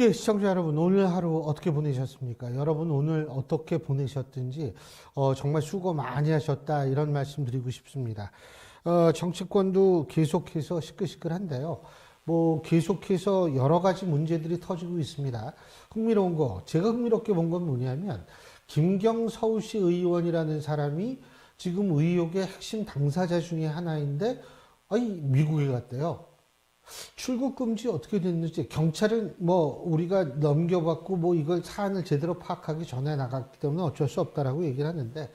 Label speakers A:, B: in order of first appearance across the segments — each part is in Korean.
A: 예, 시청자 여러분, 오늘 하루 어떻게 보내셨습니까? 여러분, 오늘 어떻게 보내셨든지, 정말 수고 많이 하셨다, 이런 말씀 드리고 싶습니다. 정치권도 계속해서 시끌시끌한데요. 계속해서 여러 가지 문제들이 터지고 있습니다. 흥미로운 거, 제가 흥미롭게 본 건 뭐냐면, 김경 서울시 의원이라는 사람이 지금 의혹의 핵심 당사자 중에 하나인데, 미국에 갔대요. 출국 금지 어떻게 됐는지 경찰은 우리가 넘겨받고 이걸 사안을 제대로 파악하기 전에 나갔기 때문에 어쩔 수 없다라고 얘기를 하는데,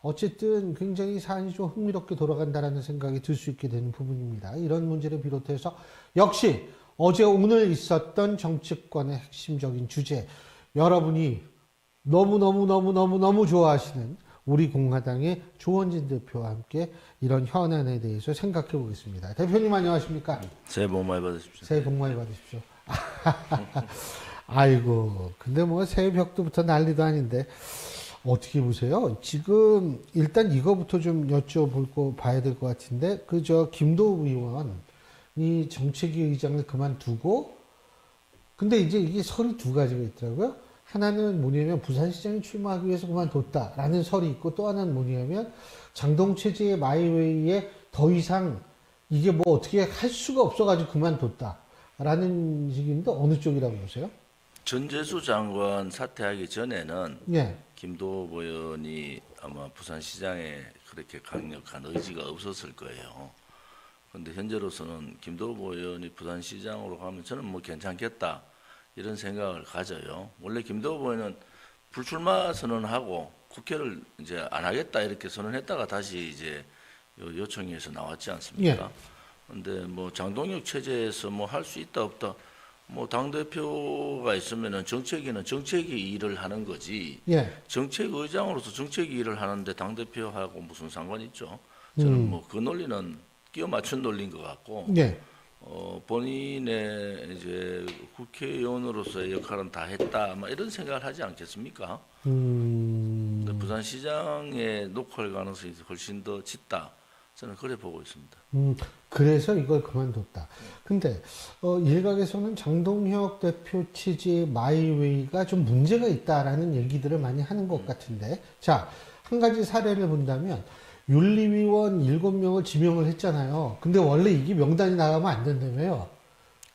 A: 어쨌든 굉장히 사안이 좀 흥미롭게 돌아간다라는 생각이 들 수 있게 되는 부분입니다. 이런 문제를 비롯해서 역시 어제 오늘 있었던 정치권의 핵심적인 주제, 여러분이 너무너무 좋아하시는 우리 공화당의 조원진 대표와 함께 이런 현안에 대해서 생각해 보겠습니다. 대표님 안녕하십니까?
B: 새해 복 많이 받으십시오.
A: 새해 복 많이 받으십시오. 아이고, 근데 새해 벽두부터 난리도 아닌데 어떻게 보세요? 지금 일단 이거부터 좀 여쭤보고 봐야 될 것 같은데, 김도우 의원이 정책위 의장을 그만두고, 근데 이제 이게 설이 두 가지가 있더라고요. 하나는 뭐냐면 부산시장에 출마하기 위해서 그만뒀다라는 설이 있고, 또 하나는 뭐냐면 장동체제의 마이웨이에 더 이상 이게 어떻게 할 수가 없어가지고 그만뒀다라는 식인데, 어느 쪽이라고 보세요?
B: 전재수 장관 사퇴하기 전에는
A: 예.
B: 김도읍 의원이 아마 부산시장에 그렇게 강력한 의지가 없었을 거예요. 그런데 현재로서는 김도읍 의원이 부산시장으로 가면 저는 괜찮겠다 이런 생각을 가져요. 원래 김도읍 의원은 불출마 선언하고 국회를 이제 안 하겠다 이렇게 선언했다가 다시 이제 요청해서 나왔지 않습니까? 그런데 장동혁 체제에서 할 수 있다 없다, 당대표가 있으면은 정책위는 정책위 일을 하는 거지.
A: 예.
B: 정책의장으로서 정책위 일을 하는데 당대표하고 무슨 상관이 있죠? 저는 그 논리는 끼워 맞춘 논리인 것 같고,
A: 예.
B: 본인의 이제 국회의원으로서의 역할은 다 했다, 이런 생각을 하지 않겠습니까? 부산시장에 녹할 가능성이 훨씬 더 짙다. 저는 그래 보고 있습니다.
A: 그래서 이걸 그만뒀다. 근데 일각에서는 장동혁 대표 취지의 마이웨이가 좀 문제가 있다라는 얘기들을 많이 하는 것 같은데, 자, 한 가지 사례를 본다면 윤리위원 7명을 지명을 했잖아요. 근데 원래 이게 명단이 나가면 안 된다며요.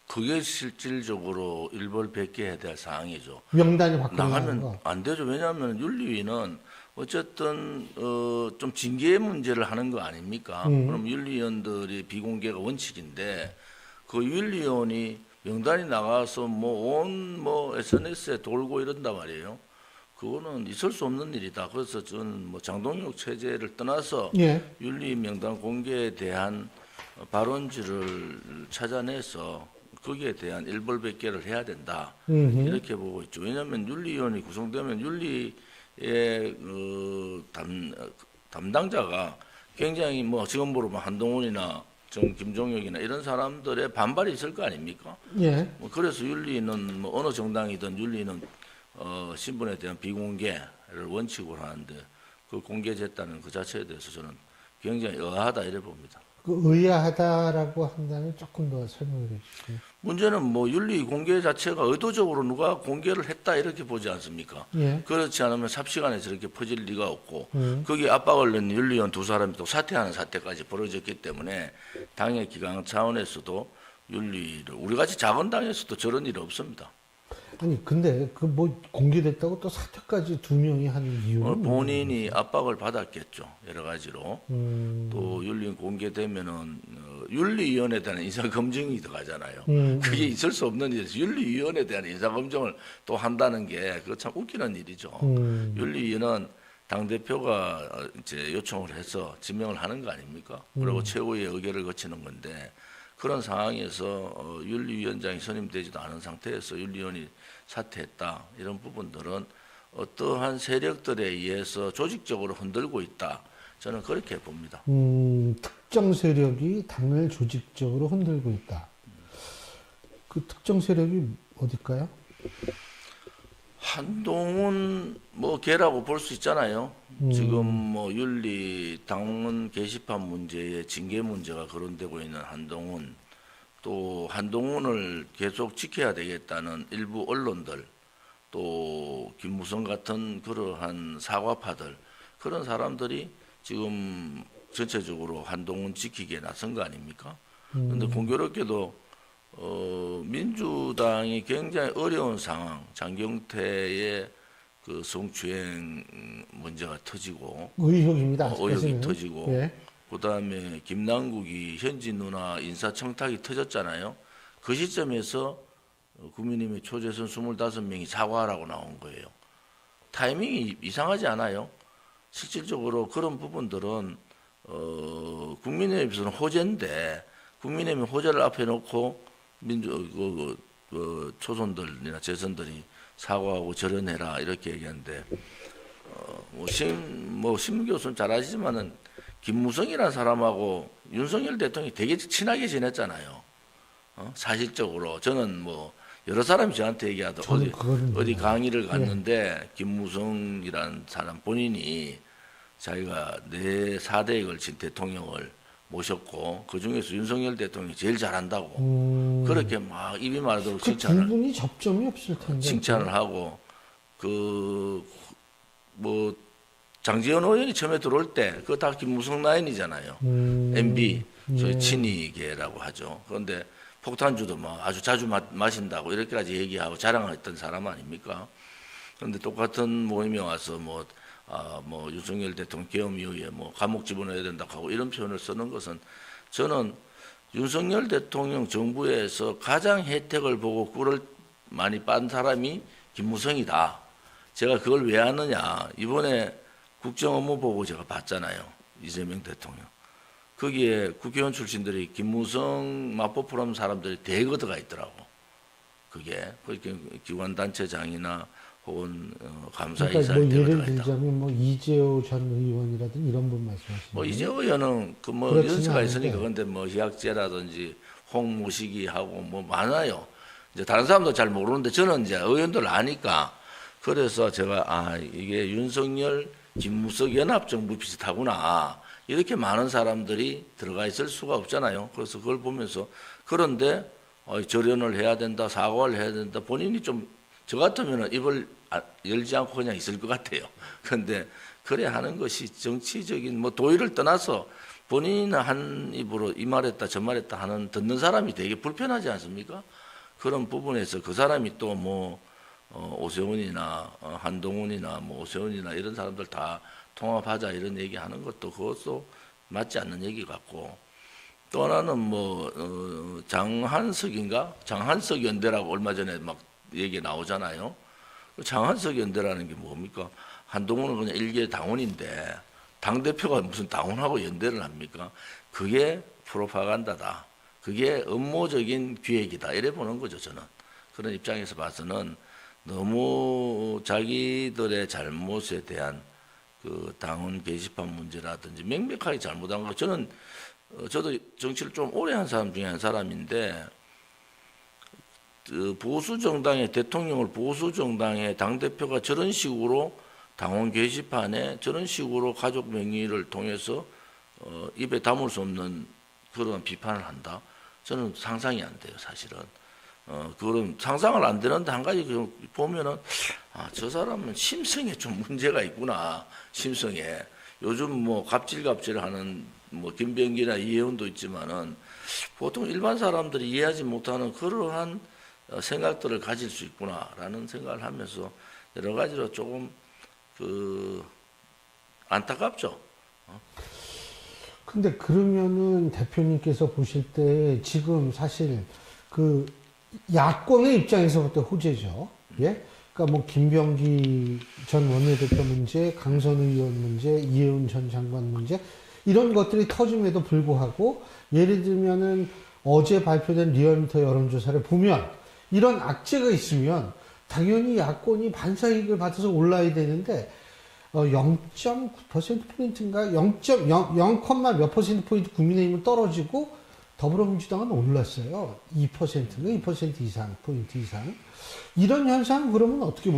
B: 그게 실질적으로 일벌백계해야 될 사항이죠.
A: 명단이 바뀌는
B: 나가면
A: 거.
B: 안 되죠. 왜냐하면 윤리위는 어쨌든 좀 징계 문제를 하는 거 아닙니까? 그럼 윤리위원들이 비공개가 원칙인데, 그 윤리위원이 명단이 나가서 온 SNS에 돌고 이런단 말이에요. 그거는 있을 수 없는 일이다. 그래서 저는 장동혁 체제를 떠나서
A: 예.
B: 윤리 명단 공개에 대한 발언지를 찾아내서 거기에 대한 일벌백계를 해야 된다. 이렇게 보고 있죠. 왜냐하면 윤리위원이 구성되면 윤리의 담당자가 굉장히 지금으로 한동훈이나 김종혁이나 이런 사람들의 반발이 있을 거 아닙니까?
A: 예.
B: 그래서 윤리는 어느 정당이든 윤리는 신분에 대한 비공개를 원칙으로 하는데, 그 공개됐다는 그 자체에 대해서 저는 굉장히 의아하다 이래 봅니다.
A: 그 의아하다라고 한다면 조금 더 설명을 해주시죠.
B: 문제는 윤리 공개 자체가 의도적으로 누가 공개를 했다 이렇게 보지 않습니까?
A: 예.
B: 그렇지 않으면 삽시간에 저렇게 퍼질 리가 없고, 거기에 압박을 넣는 윤리위원 두 사람이 또 사퇴하는 사태까지 벌어졌기 때문에 당의 기강 차원에서도 윤리를, 우리같이 작은 당에서도 저런 일이 없습니다.
A: 아니, 근데 공개됐다고 또 사퇴까지 두 명이 하는 이유는
B: 본인이 압박을 받았겠죠. 여러 가지로. 또 윤리 공개되면은 윤리위원회에 대한 인사검증이 들어가잖아요. 그게 있을 수 없는 일이죠. 윤리위원회에 대한 인사검증을 또 한다는 게 그거 참 웃기는 일이죠. 윤리위는 당대표가 이제 요청을 해서 지명을 하는 거 아닙니까? 그리고 최고의 의결을 거치는 건데, 그런 상황에서 윤리위원장이 선임되지도 않은 상태에서 윤리위원이 사퇴했다, 이런 부분들은 어떠한 세력들에 의해서 조직적으로 흔들고 있다, 저는 그렇게 봅니다.
A: 특정 세력이 당을 조직적으로 흔들고 있다. 그 특정 세력이 어딜까요?
B: 한동훈 걔라고 볼 수 있잖아요. 지금 윤리 당원 게시판 문제에 징계 문제가 거론되고 있는 한동훈, 또 한동훈을 계속 지켜야 되겠다는 일부 언론들, 또 김무성 같은 그러한 사과파들, 그런 사람들이 지금 전체적으로 한동훈 지키기에 나선 거 아닙니까? 그런데 공교롭게도 민주당이 굉장히 어려운 상황, 장경태의 그 성추행 문제가 터지고
A: 의혹입니다.
B: 의혹이
A: 아직까지는.
B: 터지고
A: 예.
B: 그다음에 김남국이 현지 누나 인사청탁이 터졌잖아요. 그 시점에서 국민의힘의 초재선 25명이 사과하라고 나온 거예요. 타이밍이 이상하지 않아요? 실질적으로 그런 부분들은 국민의힘에서는 호재인데 국민의힘 호재를 앞에 놓고 초선들이나 재선들이 사과하고 절연해라 이렇게 얘기하는데 심 교수는 잘 아시지만은 김무성이라는 사람하고 윤석열 대통령이 되게 친하게 지냈잖아요. 사실적으로 저는 뭐 여러 사람이 저한테 얘기하던 어디 강의를 갔는데 김무성이라는 사람 본인이 자기가 4대에 걸친 대통령을 모셨고 그 중에서 윤석열 대통령이 제일 잘한다고 그렇게 막 입이 마르도록
A: 그 두 분이 접점이 없을 텐데.
B: 칭찬을 하고 뭐 장지현 의원이 처음에 들어올 때 그거 다 김무성 라인이잖아요. MB 저희 친이계라고 하죠. 그런데 폭탄주도 뭐 아주 자주 마신다고 이렇게까지 얘기하고 자랑했던 사람 아닙니까? 그런데 똑같은 모임에 와서 뭐 윤석열 대통령 계엄 이후에 뭐 감옥 집어넣어야 된다고 하고 이런 표현을 쓰는 것은 저는 윤석열 대통령 정부에서 가장 혜택을 보고 꿀을 많이 빤 사람이 김무성이다. 제가 그걸 왜 아느냐. 이번에 국정업무보고 제가 봤잖아요. 이재명 대통령. 거기에 국회의원 출신들이 김무성 마포 포럼 사람들이 대거 들어가 있더라고. 그게 기관단체장이나 혹은 감사이사
A: 그러니까 뭐 예를 들자면 뭐 이재호 전 의원이라든지 이런 분 말씀하시는
B: 뭐 이재호 의원은 뭐 연세가 있으니까 근데 뭐 희학제라든지 홍무식이하고 뭐 많아요. 이제 다른 사람도 잘 모르는데 저는 이제 의원들 아니까 그래서 제가 이게 윤석열 김무성 연합정부 비슷하구나 이렇게 많은 사람들이 들어가 있을 수가 없잖아요. 그래서 그걸 보면서 그런데 절연을 해야 된다, 사과를 해야 된다. 본인이 좀 저 같으면 입을 열지 않고 그냥 있을 것 같아요. 그런데 그래 하는 것이 정치적인 뭐 도의를 떠나서 본인은 한 입으로 이 말했다 저 말했다 하는 듣는 사람이 되게 불편하지 않습니까? 그런 부분에서 그 사람이 또 뭐 오세훈이나 한동훈이나 뭐 오세훈이나 이런 사람들 다 통합하자 이런 얘기하는 것도 그것도 맞지 않는 얘기 같고 또 하나는 뭐 장한석 연대라고 얼마 전에 막 얘기 나오잖아요. 장한석 연대라는 게 뭡니까? 한동훈은 그냥 일개 당원인데 당대표가 무슨 당원하고 연대를 합니까? 그게 프로파간다다. 그게 음모적인 기획이다. 이래 보는 거죠, 저는. 그런 입장에서 봐서는 너무 자기들의 잘못에 대한 그 당원 게시판 문제라든지 명백하게 잘못한 거. 저도 정치를 좀 오래 한 사람 중에 한 사람인데 보수 정당의 대통령을 보수 정당의 당 대표가 저런 식으로 당원 게시판에 저런 식으로 가족 명의를 통해서 입에 담을 수 없는 그런 비판을 한다. 저는 상상이 안 돼요, 사실은. 그런 상상을 안 되는데 한 가지 보면은 저 사람은 심성에 좀 문제가 있구나. 심성에. 요즘 뭐 갑질하는 뭐 김병기나 이혜원도 있지만은 보통 일반 사람들이 이해하지 못하는 그러한 생각들을 가질 수 있구나라는 생각을 하면서 여러 가지로 조금 안타깝죠.
A: 근데 그러면은 대표님께서 보실 때 지금 사실 그 야권의 입장에서부터 호재죠. 예? 그러니까 뭐 김병기 전 원내대표 문제, 강선 의원 문제, 이혜훈 전 장관 문제 이런 것들이 터짐에도 불구하고 예를 들면은 어제 발표된 리얼미터 여론조사를 보면 이런 악재가 있으면 당연히 야권이 반사이익을 받아서 올라야 되는데 0.9%포인트인가 0, 몇 퍼센트포인트 국민의힘은 떨어지고 더불어민주당은 올랐어요. 2%가 2% 이상, 포인트 이상. 이런 현상은 그러면 어떻게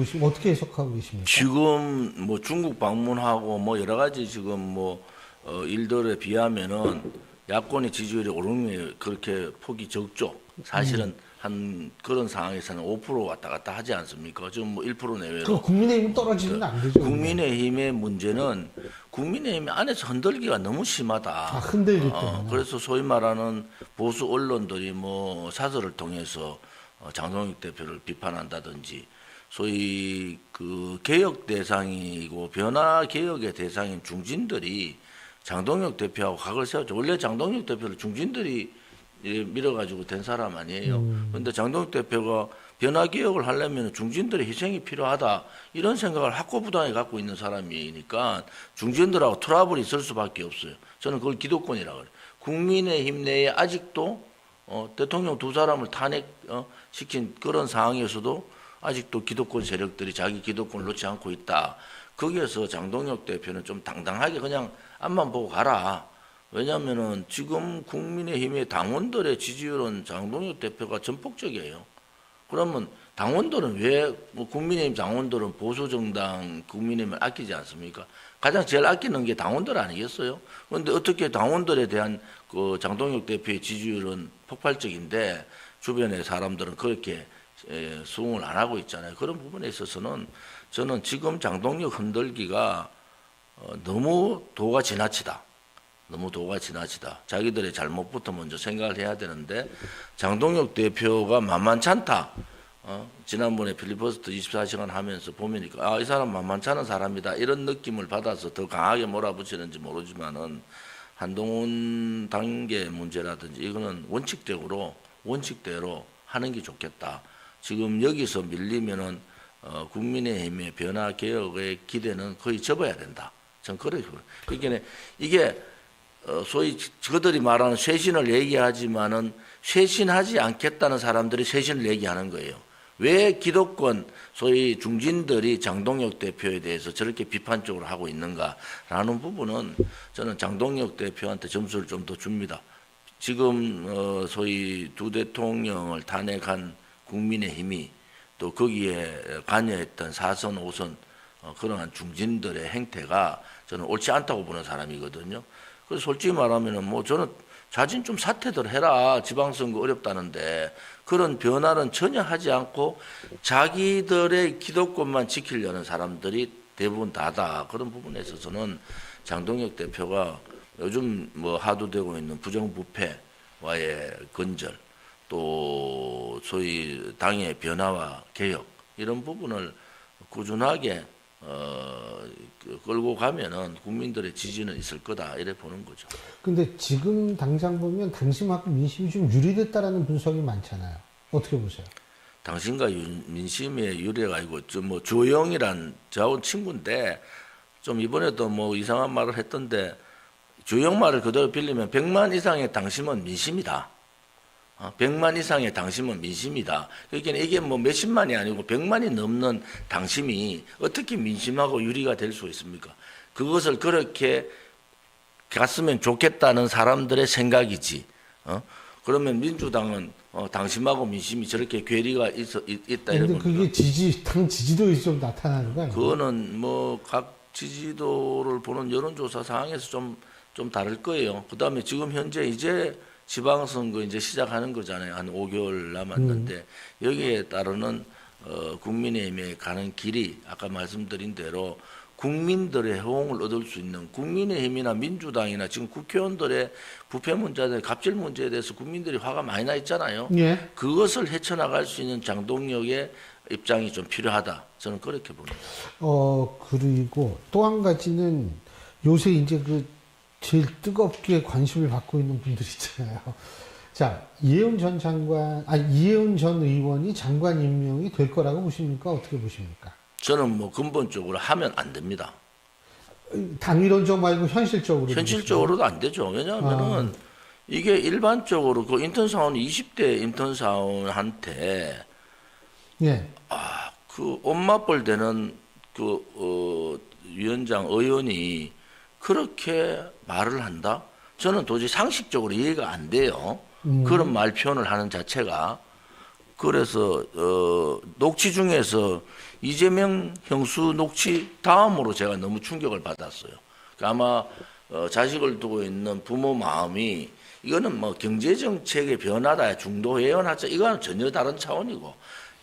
A: 해석하고 계십니까?
B: 지금 뭐 중국 방문하고 뭐 여러 가지 지금 뭐 일들에 비하면은 야권의 지지율이 오르는 게 그렇게 폭이 적죠. 사실은 한 그런 상황에서는 5% 왔다 갔다 하지 않습니까? 지금 뭐 1% 내외로.
A: 그 국민의힘 떨어지면 안 되죠.
B: 국민의힘의 문제는 국민의힘 안에서 흔들기가 너무 심하다.
A: 흔들기 때문에.
B: 그래서 소위 말하는 보수 언론들이 뭐 사설을 통해서 장동혁 대표를 비판한다든지 소위 그 개혁 대상이고 변화 개혁의 대상인 중진들이 장동혁 대표하고 각을 세웠죠. 원래 장동혁 대표를 중진들이 밀어가지고 된 사람 아니에요. 그런데 장동혁 대표가 변화 개혁을 하려면 중진들의 희생이 필요하다 이런 생각을 확고부당히 갖고 있는 사람이니까 중진들하고 트러블이 있을 수밖에 없어요. 저는 그걸 기득권이라고 그래요. 국민의힘 내에 아직도 대통령 두 사람을 탄핵시킨 그런 상황에서도 아직도 기득권 세력들이 자기 기득권을 놓지 않고 있다. 거기에서 장동혁 대표는 좀 당당하게 그냥 앞만 보고 가라. 왜냐하면은 지금 국민의힘의 당원들의 지지율은 장동혁 대표가 전폭적이에요. 그러면 당원들은 왜뭐 국민의힘 당원들은 보수 정당 국민의힘을 아끼지 않습니까? 가장 제일 아끼는 게 당원들 아니겠어요? 그런데 어떻게 당원들에 대한 그 장동혁 대표의 지지율은 폭발적인데 주변의 사람들은 그렇게 수긍을 안 하고 있잖아요. 그런 부분에 있어서는 저는 지금 장동혁 흔들기가 너무 도가 지나치다. 너무 도가 지나치다. 자기들의 잘못부터 먼저 생각을 해야 되는데 장동혁 대표가 만만치 않다. 지난번에 필리버스터 24시간 하면서 보니까 이 사람 만만치 않은 사람이다. 이런 느낌을 받아서 더 강하게 몰아붙이는지 모르지만은 한동훈 단계 문제라든지 이거는 원칙대로 하는 게 좋겠다. 지금 여기서 밀리면은 국민의힘의 변화 개혁의 기대는 거의 접어야 된다. 전 그래요. 그러니까 이게 소위 저들이 말하는 쇄신을 얘기하지만은 쇄신하지 않겠다는 사람들이 쇄신을 얘기하는 거예요. 왜 기득권 소위 중진들이 장동혁 대표에 대해서 저렇게 비판적으로 하고 있는가라는 부분은 저는 장동혁 대표한테 점수를 좀 더 줍니다. 지금 소위 두 대통령을 탄핵한 국민의힘이 또 거기에 관여했던 4선, 5선 그러한 중진들의 행태가 저는 옳지 않다고 보는 사람이거든요. 그래서 솔직히 말하면은 뭐 저는 자진 좀 사퇴들 해라. 지방선거 어렵다는데 그런 변화는 전혀 하지 않고 자기들의 기득권만 지키려는 사람들이 대부분 다다. 그런 부분에 있어서는 장동혁 대표가 요즘 뭐 하도되고 있는 부정부패와의 건절 또 소위 당의 변화와 개혁 이런 부분을 꾸준하게 끌고 가면은 국민들의 지지는 있을 거다 이래 보는 거죠.
A: 근데 지금 당장 보면 당심하고 민심이 좀 유리됐다라는 분석이 많잖아요. 어떻게 보세요?
B: 당신과 민심의 유리가 아니고 뭐 주영이란 저하고 친구인데 좀 이번에도 뭐 이상한 말을 했던데 주영 말을 그대로 빌리면 100만 이상의 당심은 민심이다. 100만 이상의 당심은 민심이다. 그러니까 이게 뭐 몇십만이 아니고 100만이 넘는 당심이 어떻게 민심하고 유리가 될 수 있습니까? 그것을 그렇게 갔으면 좋겠다는 사람들의 생각이지. 그러면 민주당은 당심하고 민심이 저렇게 괴리가 있다 이런
A: 근데 그게 당 지지도에 좀 나타나는 거 아니에요?
B: 그거는 뭐 각 지지도를 보는 여론조사 상황에서 좀 다를 거예요. 그다음에 지금 현재 이제 지방선거 이제 시작하는 거잖아요. 한 5개월 남았는데 여기에 따르는 국민의힘에 가는 길이 아까 말씀드린 대로 국민들의 호응을 얻을 수 있는 국민의힘이나 민주당이나 지금 국회의원들의 부패 문제들, 갑질 문제에 대해서 국민들이 화가 많이 나 있잖아요.
A: 예.
B: 그것을 헤쳐나갈 수 있는 장동혁의 입장이 좀 필요하다. 저는 그렇게 봅니다.
A: 그리고 또 한 가지는 요새 이제 그 제일 뜨겁게 관심을 받고 있는 분들 있잖아요. 자, 이해운 전 의원이 장관 임명이 될 거라고 보십니까? 어떻게 보십니까?
B: 저는 뭐 근본적으로 하면 안 됩니다.
A: 당위론적 말고 현실적으로.
B: 현실적으로도 안 되죠. 왜냐하면은 이게 일반적으로 그 인턴 사원 20대 인턴 사원한테
A: 예.
B: 그 엄마뻘 되는 위원장 의원이 그렇게 말을 한다? 저는 도저히 상식적으로 이해가 안 돼요. 그런 말 표현을 하는 자체가. 그래서 녹취 중에서 이재명 형수 녹취 다음으로 제가 너무 충격을 받았어요. 아마 자식을 두고 있는 부모 마음이 이거는 뭐 경제정책의 변화다, 중도회원하자 이거는 전혀 다른 차원이고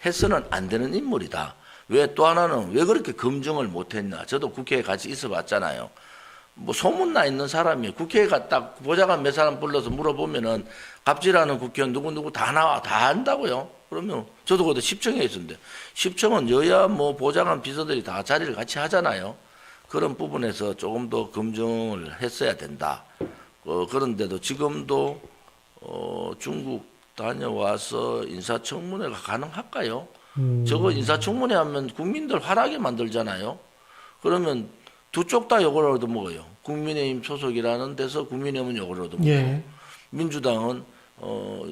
B: 해서는 안 되는 인물이다. 왜 또 하나는 왜 그렇게 검증을 못했나? 저도 국회에 같이 있어봤잖아요. 뭐 소문나 있는 사람이 국회에 갔다 보좌관 몇 사람 불러서 물어보면은 갑질하는 국회의원 누구 다 나와 다 한다고요. 그러면 저도 그때 10층에 있었는데 10층은 여야 뭐 보좌관 비서들이 다 자리를 같이 하잖아요. 그런 부분에서 조금 더 검증을 했어야 된다. 그런데도 지금도 중국 다녀와서 인사청문회가 가능할까요? 저거 인사청문회 하면 국민들 화나게 만들잖아요. 그러면 두 쪽 다 욕을 얻어먹어요. 국민의힘 소속이라는 데서 국민의힘은 욕을 얻어먹고
A: 예.
B: 민주당은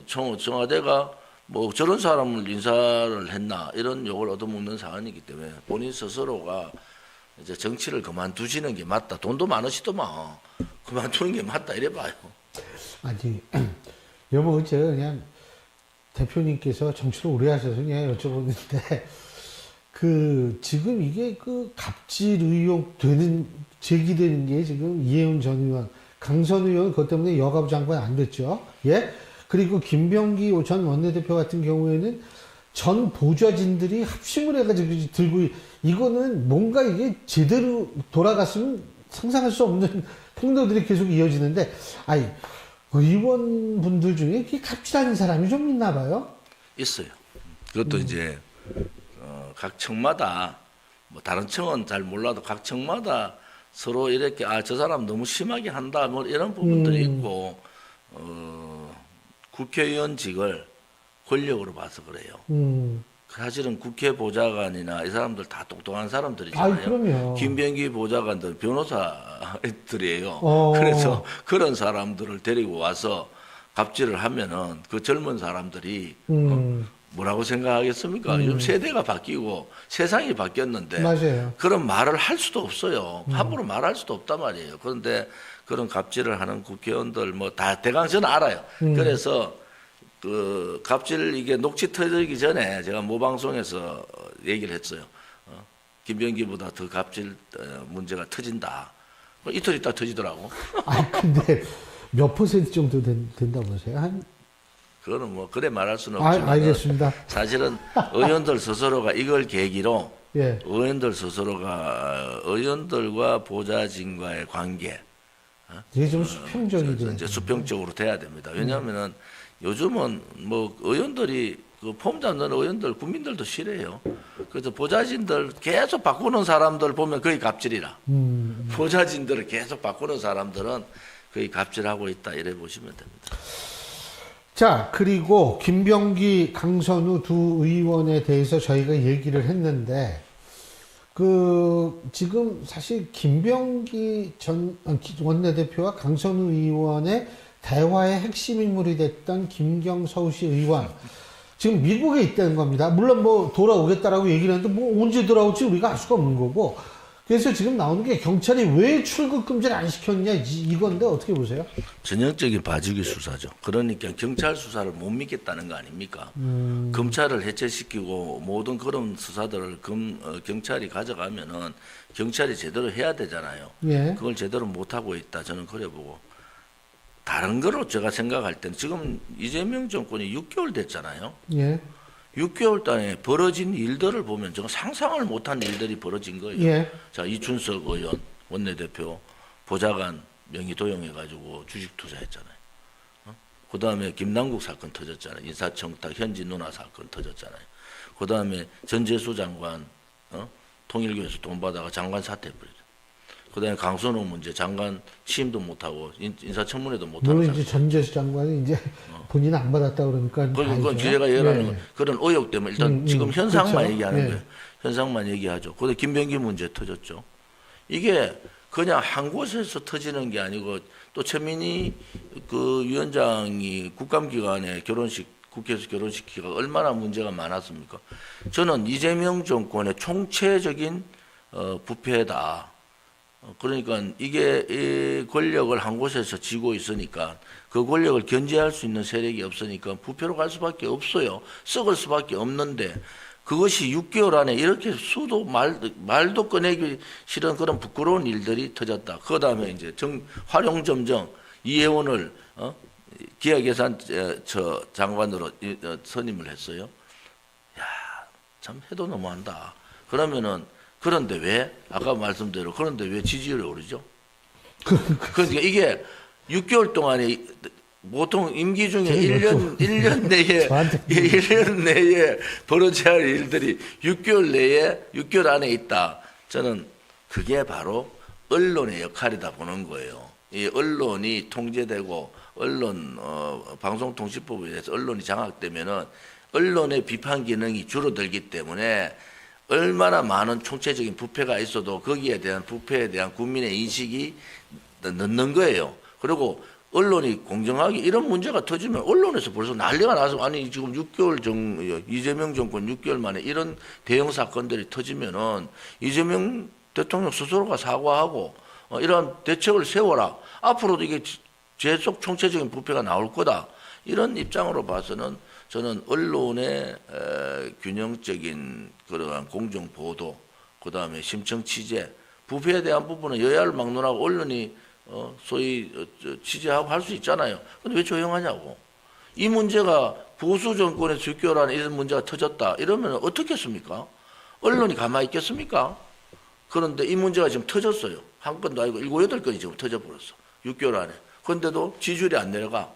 B: 청와대가 뭐 저런 사람을 인사를 했나 이런 욕을 얻어먹는 상황이기 때문에 본인 스스로가 이제 정치를 그만두시는 게 맞다. 돈도 많으시더만 그만두는 게 맞다 이래 봐요.
A: 아니 여보 제가 그냥 대표님께서 정치를 오래 하셔서 그냥 여쭤보는데 그 지금 이게 그 갑질 의혹 제기되는 게 지금 이해운 전 의원, 강선 의원 그것 때문에 여가부 장관 안 됐죠. 예? 그리고 김병기 전 원내대표 같은 경우에는 전 보좌진들이 합심을 해가지고 들고 이거는 뭔가 이게 제대로 돌아갔으면 상상할 수 없는 폭로들이 계속 이어지는데 아이 의원분들 중에 이렇게 갑질하는 사람이 좀 있나 봐요.
B: 있어요. 그것도 이제 각 청마다 뭐 다른 청은 잘 몰라도 각 청마다 서로 이렇게 저 사람 너무 심하게 한다 뭐 이런 부분들이 있고 국회의원직을 권력으로 봐서 그래요. 사실은 국회 보좌관이나 이 사람들 다 똑똑한 사람들이잖아요.
A: 그럼요.
B: 김병기 보좌관들 변호사들이에요. 그래서 그런 사람들을 데리고 와서 갑질을 하면은 그 젊은 사람들이 뭐라고 생각하겠습니까? 요즘 세대가 바뀌고 세상이 바뀌었는데
A: 맞아요.
B: 그런 말을 할 수도 없어요. 함부로 말할 수도 없단 말이에요. 그런데 그런 갑질을 하는 국회의원들 뭐 다 대강 저는 알아요. 그래서 그 갑질 이게 녹취 터지기 전에 제가 모방송에서 얘기를 했어요. 김병기보다 더 갑질 문제가 터진다. 이틀 있다 터지더라고.
A: 근데 몇 퍼센트 정도 된다 보세요? 한
B: 그거는 뭐 그래 말할 수는 없지만
A: 알겠습니다.
B: 사실은 의원들 스스로가 이걸 계기로
A: 예.
B: 의원들 스스로가 의원들과 보좌진과의 관계
A: 이게 좀 수평적이 돼요.
B: 이제 수평적으로 돼야 됩니다. 왜냐하면은 요즘은 뭐 의원들이 그 폼 잡는 의원들 국민들도 싫어해요. 그래서 보좌진들 계속 바꾸는 사람들 보면 거의 갑질이라. 보좌진들을 계속 바꾸는 사람들은 거의 갑질하고 있다 이래 보시면 됩니다.
A: 자, 그리고 김병기, 강선우 두 의원에 대해서 저희가 얘기를 했는데, 지금 사실 김병기 전 원내대표와 강선우 의원의 대화의 핵심 인물이 됐던 김경 서울시 의원, 지금 미국에 있다는 겁니다. 물론 뭐 돌아오겠다라고 얘기를 했는데, 뭐 언제 돌아올지 우리가 알 수가 없는 거고, 그래서 지금 나오는 게 경찰이 왜 출국 금지를 안 시켰냐 이건데 어떻게 보세요?
B: 전형적인 봐주기 수사죠. 그러니까 경찰 수사를 못 믿겠다는 거 아닙니까? 검찰을 해체시키고 모든 그런 수사들을 경찰이 가져가면은 경찰이 제대로 해야 되잖아요.
A: 예.
B: 그걸 제대로 못 하고 있다. 저는 그래 보고 다른 거로 제가 생각할 때는 지금 이재명 정권이 6개월 됐잖아요.
A: 예.
B: 6개월 동안에 벌어진 일들을 보면 제가 상상을 못한 일들이 벌어진 거예요.
A: 예.
B: 자, 이춘석 의원 원내대표 보좌관 명의 도용해가지고 주식 투자했잖아요. 그 다음에 김남국 사건 터졌잖아요. 인사청탁 현지 누나 사건 터졌잖아요. 그 다음에 전재수 장관 통일교에서 돈 받아가 장관 사퇴해버렸죠. 그 다음에 강선호 문제 장관 취임도 못하고 인사청문회도 못하고.
A: 물론 이제 전재수 장관이 이제 본인은 안 받았다 그러니까.
B: 그건 제가 얘기하는 건 그런 의혹 때문에 일단 지금 현상만
A: 그렇죠.
B: 얘기하는 거예요. 현상만 얘기하죠. 근데 김병기 문제 터졌죠. 이게 그냥 한 곳에서 터지는 게 아니고 또 최민희 그 위원장이 국감기간에 국회에서 결혼식기가 얼마나 문제가 많았습니까? 저는 이재명 정권의 총체적인 부패다. 그러니까 이게 이 권력을 한 곳에서 쥐고 있으니까 그 권력을 견제할 수 있는 세력이 없으니까 부패로 갈 수밖에 없어요. 썩을 수밖에 없는데 그것이 6개월 안에 이렇게 수도 말도 꺼내기 싫은 그런 부끄러운 일들이 터졌다. 그 다음에 이제 활용점정 이혜원을 기획예산 장관으로 선임을 했어요. 야, 참 해도 너무한다. 그런데 왜 아까 말씀대로 그런데 왜 지지율이 오르죠? 그러니까 이게 6개월 동안에 보통 임기 중에 1년 내에 1년 내에 벌어져야 할 일들이 6개월 안에 있다. 저는 그게 바로 언론의 역할이다 보는 거예요. 이 언론이 통제되고 방송통신법에 의해서 언론이 장악되면은 언론의 비판 기능이 줄어들기 때문에 얼마나 많은 총체적인 부패가 있어도 거기에 대한 부패에 대한 국민의 인식이 늦는 거예요. 그리고 언론이 공정하게 이런 문제가 터지면 언론에서 벌써 난리가 나서 아니 지금 6개월 이재명 정권 6개월 만에 이런 대형 사건들이 터지면은 이재명 대통령 스스로가 사과하고 이런 대책을 세워라. 앞으로도 이게 계속 총체적인 부패가 나올 거다. 이런 입장으로 봐서는 저는 언론의 균형적인 그러한 공정 보도, 그 다음에 심층 취재, 부패에 대한 부분은 여야를 막론하고 언론이 소위 취재하고 할 수 있잖아요. 근데 왜 조용하냐고. 이 문제가 보수 정권의 6개월 안에 이런 문제가 터졌다. 이러면 어떻게 했습니까? 언론이 가만히 있겠습니까? 그런데 이 문제가 지금 터졌어요. 한 건도 아니고 7, 8건이 지금 터져버렸어. 6개월 안에. 그런데도 지지율이 안 내려가.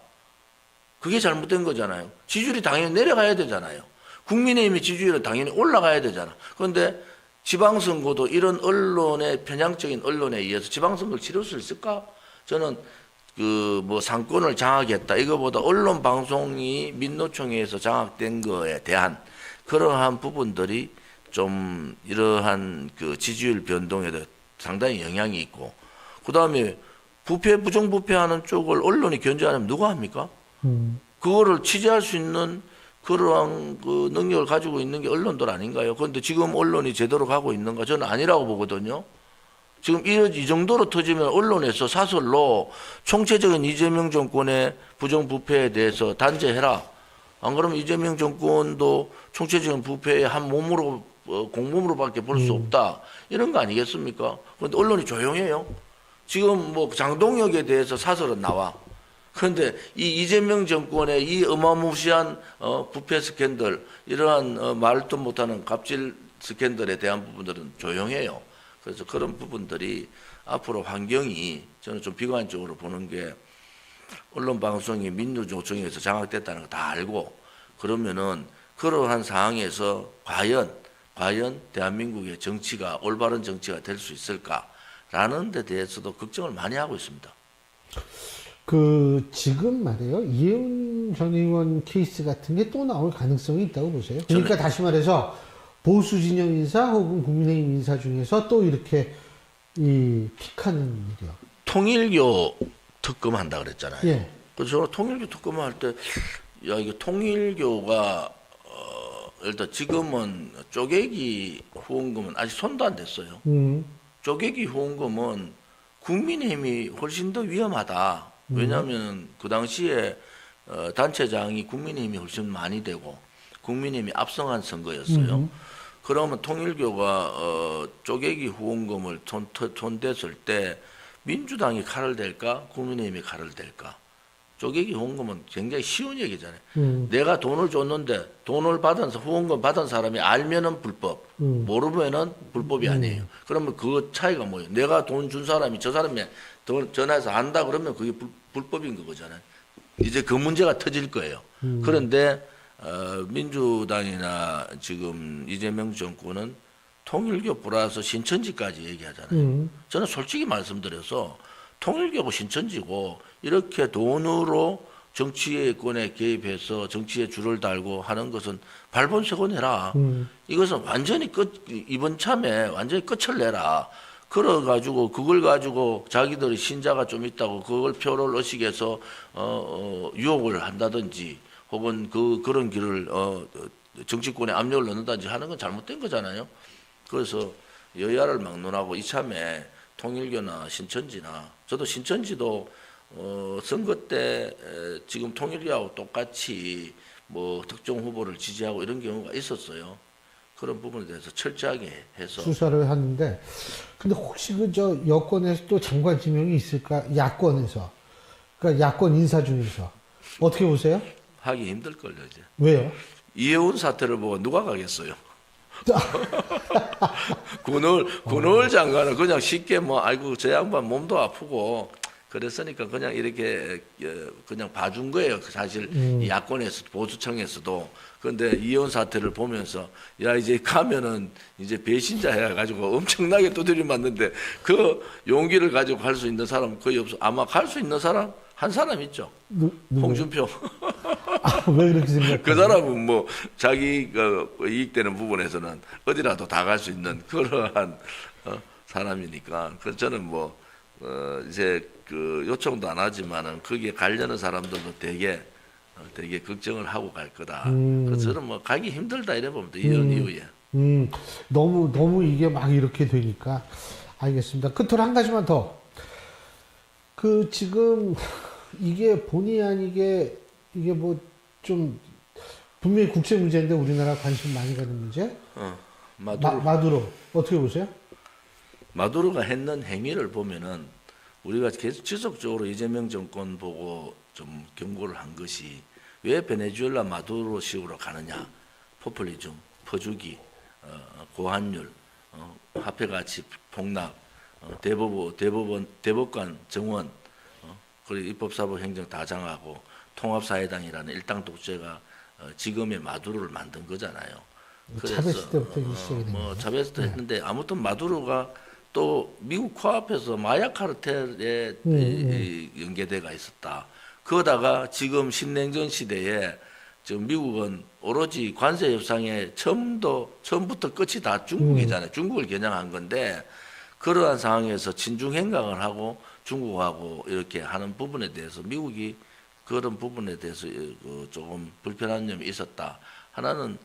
B: 그게 잘못된 거잖아요. 지지율이 당연히 내려가야 되잖아요. 국민의힘의 지지율은 당연히 올라가야 되잖아. 그런데 지방선거도 이런 언론의 편향적인 언론에 의해서 지방선거를 치를 수 있을까? 저는 상권을 장악했다. 이거보다 언론 방송이 민노총에서 장악된 거에 대한 그러한 부분들이 좀 이러한 그 지지율 변동에도 상당히 영향이 있고, 그 다음에 부정부패하는 쪽을 언론이 견제하려면 누가 합니까? 그거를 취재할 수 있는 그러한 그 능력을 가지고 있는 게 언론들 아닌가요? 그런데 지금 언론이 제대로 가고 있는가? 저는 아니라고 보거든요. 지금 이 정도로 터지면 언론에서 사설로 총체적인 이재명 정권의 부정부패에 대해서 단죄해라. 안 그러면 이재명 정권도 총체적인 부패의 한 몸으로 공범으로밖에 볼 수 없다. 이런 거 아니겠습니까? 그런데 언론이 조용해요. 지금 장동혁에 대해서 사설은 나와. 그런데 이 이재명 정권의 이 어마무시한 부패 스캔들, 이러한 말도 못하는 갑질 스캔들에 대한 부분들은 조용해요. 그래서 그런 부분들이 앞으로 환경이 저는 좀 비관적으로 보는 게, 언론 방송이 민주노총에서 장악됐다는 거 다 알고 그러면은 그러한 상황에서 과연 대한민국의 정치가 올바른 정치가 될 수 있을까라는 데 대해서도 걱정을 많이 하고 있습니다.
A: 지금 말이에요. 이혜원 전 의원 케이스 같은 게 또 나올 가능성이 있다고 보세요? 그러니까 다시 말해서 보수 진영 인사 혹은 국민의힘 인사 중에서 또 이렇게 픽하는 일이요.
B: 통일교 특검한다 그랬잖아요.
A: 예.
B: 그래서 저는 통일교 특검할 때, 야, 이게 통일교가 일단 지금은 쪼개기 후원금은 아직 손도 안 댔어요. 쪼개기 후원금은 국민의힘이 훨씬 더 위험하다. 왜냐하면 그 당시에 단체장이 국민의힘이 훨씬 많이 되고 국민의힘이 압승한 선거였어요. 그러면 통일교가 쪼개기 후원금을 손댔을 때 민주당이 칼을 댈까 국민의힘이 칼을 댈까? 쪼개기 후원금은 굉장히 쉬운 얘기잖아요. 내가 돈을 줬는데 후원금 받은 사람이 알면은 불법, 모르면은 불법이 아니에요. 그러면 그 차이가 뭐예요? 내가 돈 준 사람이 저 사람이 돈 전화해서 안다 그러면 그게 불법인 거잖아요. 이제 그 문제가 터질 거예요. 그런데 민주당이나 지금 이재명 정권은 통일교 플러스 신천지까지 얘기하잖아요. 저는 솔직히 말씀드려서 통일교고 신천지고 이렇게 돈으로 정치권에 개입해서 정치에 줄을 달고 하는 것은 발본색원해라. 이것은 완전히 이번 참에 완전히 끝을 내라. 그래가지고 그걸 가지고 자기들이 신자가 좀 있다고 그걸 표를 의식해서 유혹을 한다든지 혹은 그런 길을 정치권에 압력을 넣는다든지 하는 건 잘못된 거잖아요. 그래서 여야를 막론하고 이참에 통일교나 신천지나, 저도 신천지도 선거 때 지금 통일교하고 똑같이 특정 후보를 지지하고 이런 경우가 있었어요. 그런 부분에 대해서 철저하게 해서
A: 수사를 하는데, 근데 혹시 그 저 여권에서 또 장관 지명이 있을까? 야권에서, 그러니까 야권 인사 중에서 어떻게 보세요?
B: 하기 힘들걸요 이제.
A: 왜요?
B: 이해운 사태를 보고 누가 가겠어요? 군을 장관은 그냥 쉽게 뭐 아이고 저 양반 몸도 아프고 그랬으니까 그냥 이렇게 그냥 봐준 거예요. 사실 이 야권에서 보수청에서도. 그런데 이혼 사태를 보면서 야 이제 가면은 이제 배신자 해가지고 엄청나게 두드려 맞는데 그 용기를 가지고 갈 수 있는 사람 거의 없어. 아마 갈 수 있는 사람 한 사람 있죠. 홍준표.
A: 왜 그렇게 생각해요?
B: 그 사람은 뭐 자기 이익되는 부분에서는 어디라도 다 갈 수 있는 그러한 사람이니까. 그래서 저는 뭐 이제 그 요청도 안 하지만은 거기에 가려는 사람들도 되게 걱정을 하고 갈 거다. 그래서 저는 뭐 가기 힘들다 이래 봅니다. 이혼 이후에.
A: 너무 이게 막 이렇게 되니까 알겠습니다. 끝으로 한 가지만 더. 그 지금 이게 본의 아니게 이게 뭐 좀 분명히 국제 문제인데 우리나라 관심 많이 가는 문제. 마두로 어떻게 보세요?
B: 마두로가 했는 행위를 보면은 우리가 계속 지속적으로 이재명 정권 보고 좀 경고를 한 것이 왜 베네수엘라 마두로식으로 가느냐. 포퓰리즘, 퍼주기, 고환율, 화폐 가치 폭락, 대법관 정원, 그리고 입법사법 행정 다 장하고 통합사회당이라는 일당 독재가 지금의 마두로를 만든 거잖아요.
A: 차베스 때부터 시작이 된 거예요.
B: 차베스 때 했는데 아무튼 마두로가 또 미국 코앞에서 마약 카르텔에 연계돼가 있었다. 그러다가 지금 신냉전 시대에 지금 미국은 오로지 관세 협상에 처음부터 끝이 다 중국이잖아요. 중국을 겨냥한 건데 그러한 상황에서 친중 행각을 하고 중국하고 이렇게 하는 부분에 대해서 미국이 그런 부분에 대해서 조금 불편한 점이 있었다. 하나는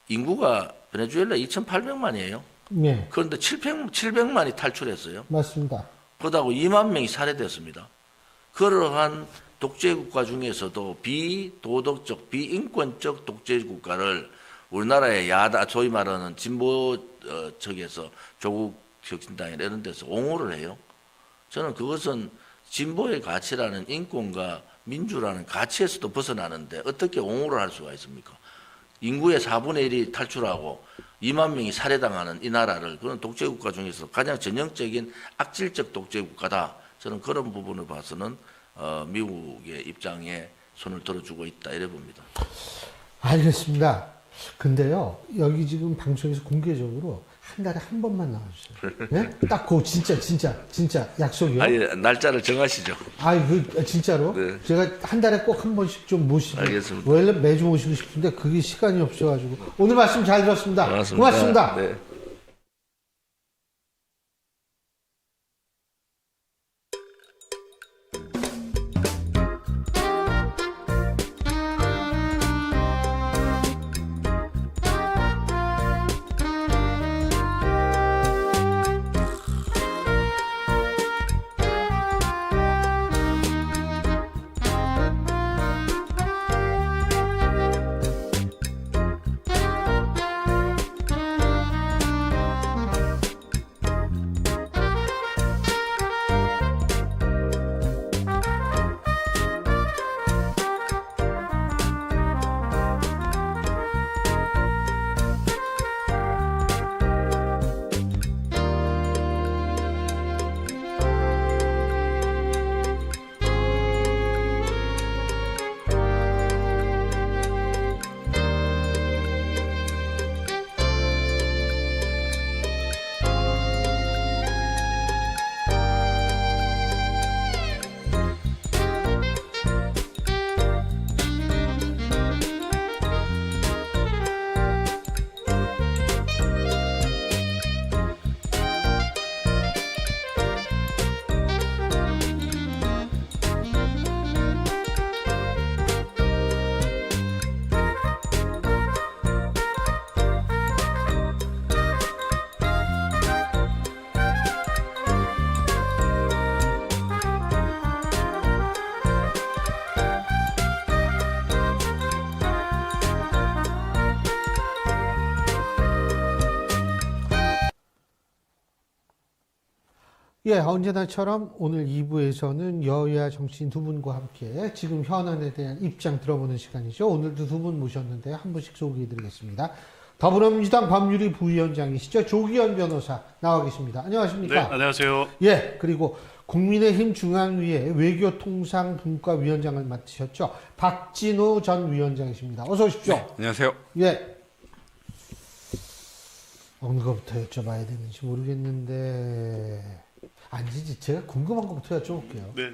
B: 인구가 베네수엘라 2,800만이에요.
A: 네.
B: 그런데 700만이 탈출했어요.
A: 맞습니다.
B: 그러다고 2만 명이 살해됐습니다. 그러한 독재국가 중에서도 비도덕적, 비인권적 독재국가를 우리나라의 소위 말하는 진보 측에서 조국 혁신당이나 이런 데서 옹호를 해요. 저는 그것은 진보의 가치라는 인권과 민주라는 가치에서도 벗어나는데 어떻게 옹호를 할 수가 있습니까? 인구의 4분의 1이 탈출하고 2만 명이 살해당하는 이 나라를 그런 독재국가 중에서 가장 전형적인 악질적 독재국가다. 저는 그런 부분을 봐서는 미국의 입장에 손을 들어주고 있다 이래 봅니다.
A: 알겠습니다. 근데요, 여기 지금 방송에서 공개적으로 한 달에 한 번만 나와주세요. 네? 딱 그 진짜 약속이요.
B: 아니 날짜를 정하시죠.
A: 진짜로.
B: 네.
A: 제가 한 달에 꼭 한 번씩 좀 모시고.
B: 알겠습니다.
A: 원래 매주 모시고 싶은데 그게 시간이 없어가지고 오늘 말씀 잘 들었습니다. 고맙습니다.
B: 네.
A: 예, 언제나처럼 오늘 2부에서는 여야 정치인 두 분과 함께 지금 현안에 대한 입장 들어보는 시간이죠. 오늘도 두 분 모셨는데 한 분씩 소개해드리겠습니다. 더불어민주당 법률위 부위원장이시죠. 조기현 변호사 나와 계십니다. 안녕하십니까?
C: 네, 안녕하세요.
A: 예, 그리고 국민의힘 중앙위의 외교통상분과위원장을 맡으셨죠. 박진우 전 위원장이십니다. 어서 오십시오.
C: 네, 안녕하세요.
A: 예. 어느 것부터 여쭤봐야 되는지 모르겠는데, 아니지, 제가 궁금한 것부터 여쭤볼게요.
C: 네.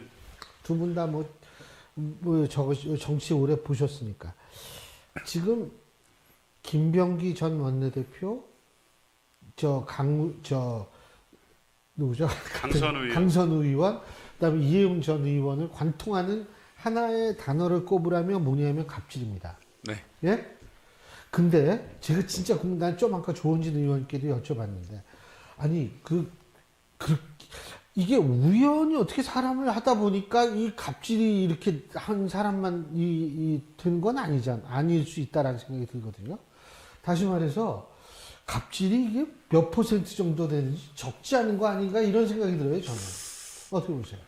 A: 두 분 다 정치 오래 보셨으니까. 지금, 김병기 전 원내대표, 누구죠? 강선우 의원, 그 다음에 이해웅 전 의원을 관통하는 하나의 단어를 꼽으라면 뭐냐면 갑질입니다.
C: 네.
A: 예? 근데 제가 진짜 난 좀 아까 조원진 의원께도 여쭤봤는데, 아니 이게 우연히 어떻게 사람을 하다 보니까 이 갑질이 이렇게 한 사람만 되는 건 아닐 수 있다라는 생각이 들거든요. 다시 말해서 갑질이 이게 몇 % 정도 되는지 적지 않은 거 아닌가 이런 생각이 들어요, 저는. 어떻게 보세요?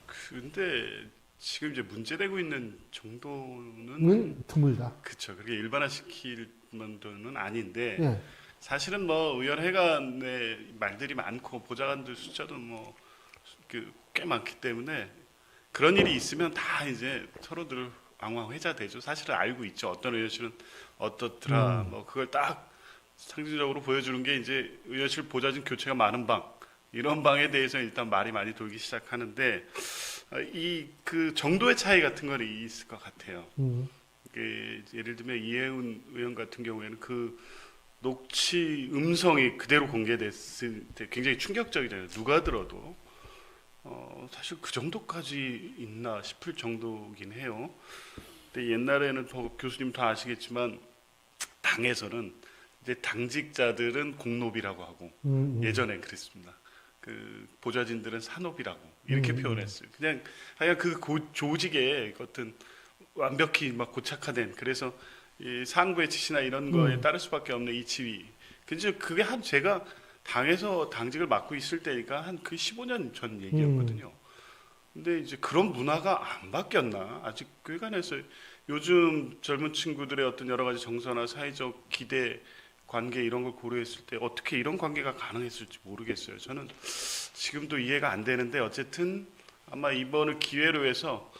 C: 근데 지금 이제 문제되고 있는 정도는
A: 드물다.
C: 그렇죠. 그렇게 일반화시킬 정도는 아닌데
A: 예.
C: 사실은 뭐 의원회관에 말들이 많고 보좌관들 숫자도 꽤 많기 때문에 그런 일이 있으면 다 이제 서로들 앙황회자되죠. 사실은 알고 있죠. 어떤 의원실은 어떻더라. 뭐 그걸 딱 상징적으로 보여주는 게 이제 의원실 보좌진 교체가 많은 방, 이런 방에 대해서 일단 말이 많이 돌기 시작하는데 그 정도의 차이 같은 건 있을 것 같아요. 예를 들면 이해운 의원 같은 경우에는 그 녹취 음성이 그대로 공개됐을 때 굉장히 충격적이잖아요. 누가 들어도 사실 그 정도까지 있나 싶을 정도긴 해요. 근데 옛날에는 교수님 다 아시겠지만 당에서는 이제 당직자들은 공노비라고 하고 예전엔 그랬습니다. 그 보좌진들은 산노비라고 이렇게 표현했어요. 그냥 그 조직의 어떤 완벽히 막 고착화된, 그래서 이 상부의 지시나 이런 거에 따를 수밖에 없는 이 지위. 근데 그게 제가 당에서 당직을 맡고 있을 때니까 한 그 15년 전 얘기였거든요. 근데 이제 그런 문화가 안 바뀌었나? 아직 꾀관에서 요즘 젊은 친구들의 어떤 여러 가지 정서나 사회적 기대, 관계 이런 걸 고려했을 때 어떻게 이런 관계가 가능했을지 모르겠어요. 저는 지금도 이해가 안 되는데 어쨌든 아마 이번을 기회로 해서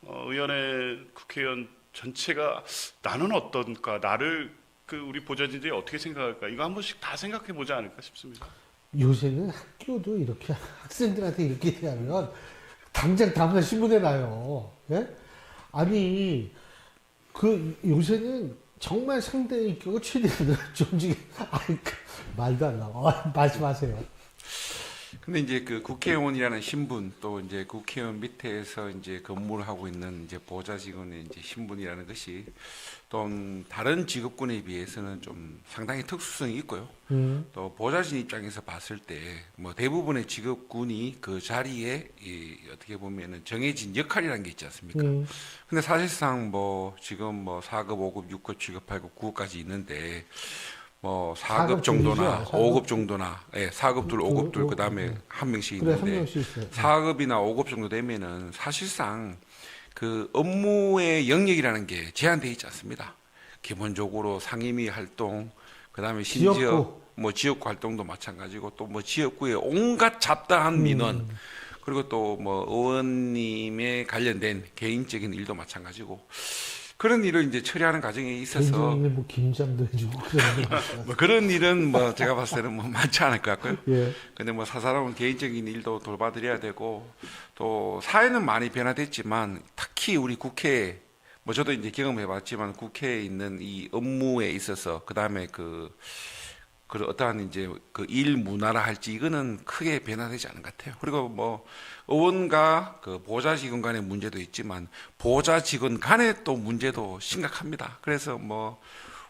C: 의원회 국회의원 전체가 나는 어떤가, 나를 우리 보좌진들이 어떻게 생각할까, 이거 한 번씩 다 생각해 보지 않을까 싶습니다.
A: 요새는 학교도 이렇게 학생들한테 이렇게 대하면 당장 다음날 신문에 나요. 예? 아니 요새는 정말 상대의 인격을 최대한 존중해. 말도 안 나와. 말씀하세요.
D: 근데 이제 그 국회의원이라는 신분, 또 이제 국회의원 밑에서 이제 근무를 하고 있는 이제 보좌 직원의 이제 신분이라는 것이 또 다른 직업군에 비해서는 좀 상당히 특수성이 있고요. 또 보좌진 입장에서 봤을 때 뭐 대부분의 직업군이 그 자리에 어떻게 보면은 정해진 역할이라는 게 있지 않습니까? 근데 사실상 뭐 지금 뭐 4급, 5급, 6급, 7급, 8급, 9급까지 있는데 뭐 4급 정도나 5급 정도나, 예, 4급 둘, 5급 둘, 그다음에 한 명씩
A: 그래,
D: 있는데
A: 한 명씩 있어요.
D: 4급이나 5급 정도 되면은 사실상 그 업무의 영역이라는 게 제한되어 있지 않습니다. 기본적으로 상임위 활동, 그다음에 심지어
A: 지역구.
D: 뭐 지역구 활동도 마찬가지고, 또 뭐 지역구의 온갖 잡다한 민원, 그리고 또 뭐 의원님에 관련된 개인적인 일도 마찬가지고, 그런 일을 이제 처리하는 과정에 있어서
A: 개인적인 뭐 김장도 해주고 그런
D: 뭐 그런 일은 뭐 제가 봤을 때는 뭐 많지 않을 것 같고요.
A: 예.
D: 근데 뭐 사사로운 개인적인 일도 돌봐드려야 되고, 또 사회는 많이 변화됐지만 특히 우리 국회, 뭐 저도 이제 경험해봤지만 국회에 있는 이 업무에 있어서, 그 다음에 그 어떠한 이제 그 일 문화라 할지, 이거는 크게 변화되지 않은 것 같아요. 그리고 뭐 의원과 그 보좌 직원 간의 문제도 있지만 보좌 직원 간의 또 문제도 심각합니다. 그래서 뭐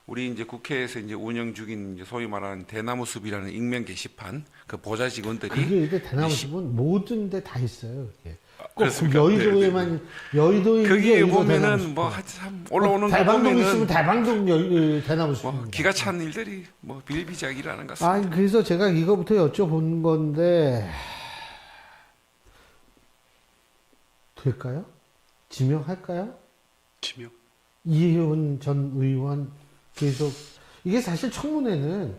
D: 우리 이제 국회에서 이제 운영 중인 이제 소위 말하는 대나무 숲이라는 익명 게시판, 그 보좌 직원들이
A: 그게 이제 대나무 숲은 모든 데 다 있어요. 그게. 꼭
D: 그렇습니까?
A: 여의도에만 여의도에
D: 거기에 보면은 뭐 참 올라오는 거
A: 달방동 있으면
D: 보면은
A: 달방동 대나무 숲.
D: 뭐 기가 찬 일들이 뭐 비일비재하게 일어나는 것 같습니다.
A: 그래서 제가 이거부터 여쭤본 건데, 될까요? 지명할까요?
C: 지명.
A: 이혜훈 전 의원 계속 이게 사실 청문회는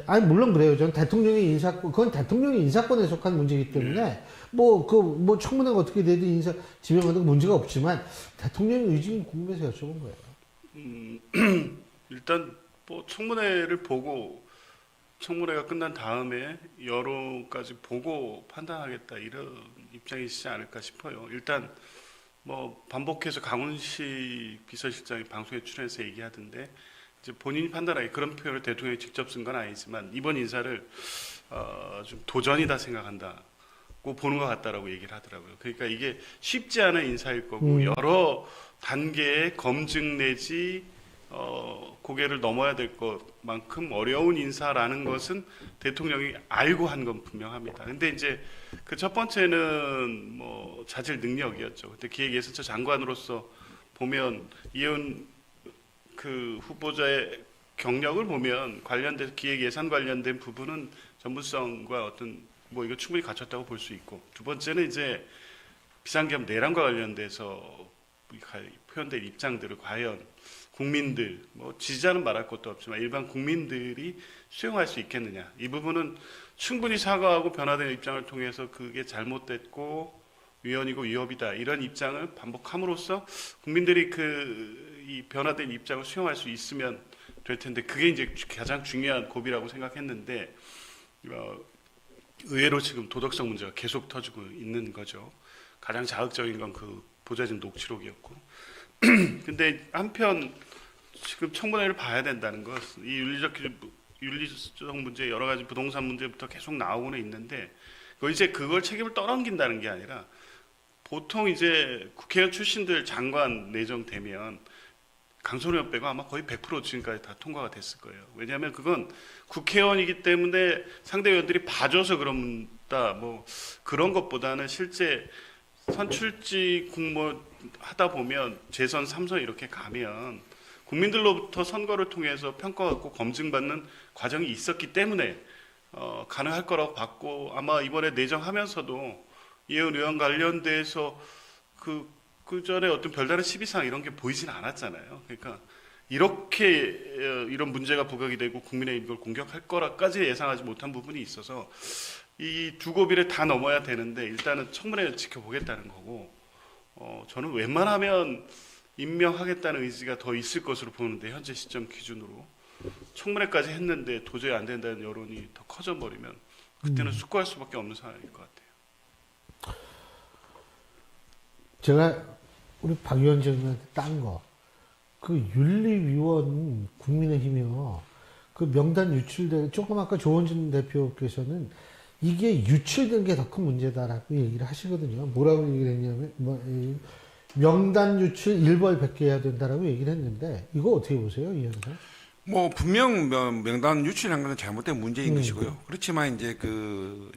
A: 아니 물론 그래요. 전 대통령의 인사권 그건 대통령의 인사권에 속한 문제이기 때문에 뭐 청문회가 어떻게 되든 지명하는 건 문제가 없지만 대통령의 의지 궁금해서 여쭤본 거예요.
C: 일단 뭐 청문회를 보고 청문회가 끝난 다음에 여론까지 보고 판단하겠다 이런 입장이시지 않을까 싶어요. 일단 뭐 반복해서 강훈식 비서실장이 방송에 출연해서 얘기하던데 이제 본인이 판단하기 그런 표현을 대통령이 직접 쓴 건 아니지만 이번 인사를 좀 도전이다 생각한다고 보는 것 같다라고 얘기를 하더라고요. 그러니까 이게 쉽지 않은 인사일 거고 여러 단계의 검증 내지 고개를 넘어야 될 것만큼 어려운 인사라는 것은 대통령이 알고 한 건 분명합니다. 근데 이제 그 첫 번째는 뭐 자질 능력이었죠. 그때 기획예산처 장관으로서 보면 이혜훈 그 후보자의 경력을 보면 관련된 기획예산 관련된 부분은 전문성과 어떤 뭐 이거 충분히 갖췄다고 볼 수 있고 두 번째는 이제 비상계엄 내란과 관련돼서 표현된 입장들을 과연 국민들, 뭐 지지자는 말할 것도 없지만 일반 국민들이 수용할 수 있겠느냐. 이 부분은 충분히 사과하고 변화된 입장을 통해서 그게 잘못됐고 위헌이고 위협이다. 이런 입장을 반복함으로써 국민들이 이 변화된 입장을 수용할 수 있으면 될 텐데 그게 이제 가장 중요한 고비라고 생각했는데 의외로 지금 도덕성 문제가 계속 터지고 있는 거죠. 가장 자극적인 건 그 보좌진 녹취록이었고 근데 한편 지금 청문회를 봐야 된다는 것, 이 윤리적 문제, 여러 가지 부동산 문제부터 계속 나오고는 있는데, 이제 그걸 책임을 떠넘긴다는 게 아니라, 보통 이제 국회의원 출신들 장관 내정되면, 강선우 의원 빼고 아마 거의 100% 지금까지 다 통과가 됐을 거예요. 왜냐하면 그건 국회의원이기 때문에 상대 의원들이 봐줘서 그런다, 뭐, 그런 것보다는 실제 선출직 공모 하다 보면 재선 3선 이렇게 가면 국민들로부터 선거를 통해서 평가받고 검증받는 과정이 있었기 때문에 가능할 거라고 봤고 아마 이번에 내정하면서도 이혜훈 의원 관련돼서 그 전에 어떤 별다른 시비사항 이런 게 보이진 않았잖아요. 그러니까 이렇게 이런 문제가 부각이 되고 국민의힘 이걸 공격할 거라까지 예상하지 못한 부분이 있어서 이 두 고비를 다 넘어야 되는데 일단은 청문회를 지켜보겠다는 거고 저는 웬만하면 임명하겠다는 의지가 더 있을 것으로 보는데 현재 시점 기준으로 청문회까지 했는데 도저히 안 된다는 여론이 더 커져버리면 그때는 숙고할 수밖에 없는 상황일 것 같아요.
A: 제가 우리 박 위원장님한테 딴 거, 그 윤리위원 국민의힘이요. 그 명단 유출돼, 조금 아까 조원진 대표께서는 이게 유출된 게 더 큰 문제다라고 얘기를 하시거든요. 뭐라고 얘기를 했냐면, 명단 유출 일벌백계 해야 된다라고 얘기를 했는데, 이거 어떻게 보세요, 이 현상?
D: 뭐 분명 명단 유출한 것은 잘못된 문제인 것이고요. 그렇지만 이제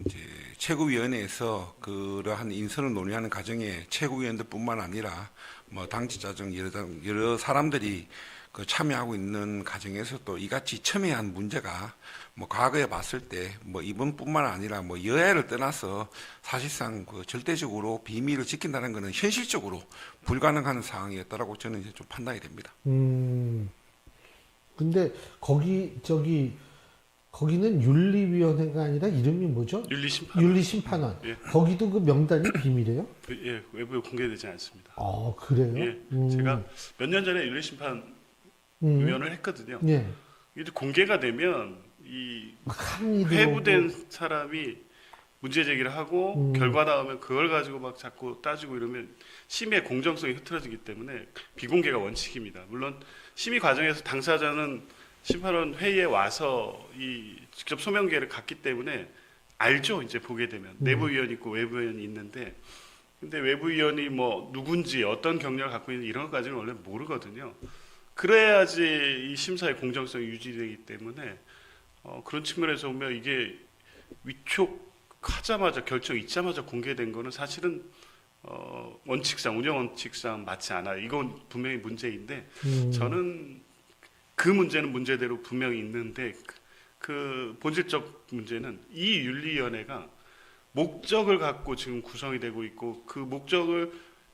D: 이제 최고위원회에서 그러한 인선을 논의하는 과정에 최고위원들뿐만 아니라 뭐 당직자 중 여러 사람들이 참여하고 있는 과정에서 또 이같이 첨예한 문제가 뭐 과거에 봤을 때 뭐 이번뿐만 아니라 뭐 여야를 떠나서 사실상 절대적으로 비밀을 지킨다는 것은 현실적으로 불가능한 상황이었다라고 저는 이제 좀 판단이 됩니다.
A: 근데 거기는 윤리위원회가 아니라 이름이 뭐죠? 윤리심판원.
C: 예.
A: 거기도 그 명단이 비밀이에요?
C: 예, 외부에 공개되지 않습니다.
A: 아, 그래요?
C: 예, 제가 몇 년 전에 윤리심판위원을 했거든요.
A: 예.
C: 이게 공개가 되면 이
A: 항의도
C: 회부된
A: 오고.
C: 사람이 문제 제기를 하고 결과 나오면 그걸 가지고 막 자꾸 따지고 이러면 심의의 공정성이 흐트러지기 때문에 비공개가 원칙입니다. 물론 심의 과정에서 당사자는 심판원 회의에 와서 이 직접 소명계를 갖기 때문에 알죠. 이제 보게 되면 내부위원이 있고 외부위원이 있는데 근데 외부위원이 뭐 누군지 어떤 경력을 갖고 있는 이런 것까지는 원래 모르거든요. 그래야지 이 심사의 공정성이 유지되기 때문에 그런 측면에서 보면 이게 위촉하자마자 결정 있자마자 공개된 거는 사실은 원칙상 운영 원칙상 맞지 않아요. 이건 분명히 문제인데 저는 그 문제는 문제대로 분명히 있는데 그 본질적 문제는 이 윤리위원회가 목적을 갖고 지금 구성이 되고 있고 그 목적을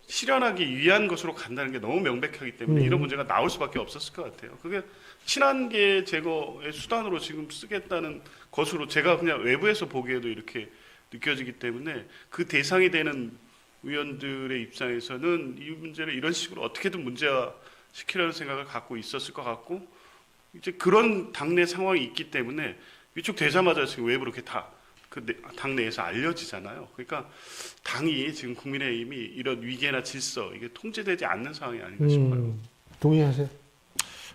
C: 실현하기 위한 것으로 간다는 게 너무 명백하기 때문에 이런 문제가 나올 수밖에 없었을 것 같아요. 그게 친한계 제거의 수단으로 지금 쓰겠다는 것으로 제가 그냥 외부에서 보기에도 이렇게 느껴지기 때문에 그 대상이 되는 의원들의 입장에서는 이 문제를 이런 식으로 어떻게든 문제화시키려는 생각을 갖고 있었을 것 같고 이제 그런 당내 상황이 있기 때문에 위촉되자마자 지금 외부로 이렇게 다 그 당내에서 알려지잖아요. 그러니까 당이 지금 국민의힘이 이런 위계나 질서 이게 통제되지 않는 상황이 아닌가 싶어요.
A: 동의하세요?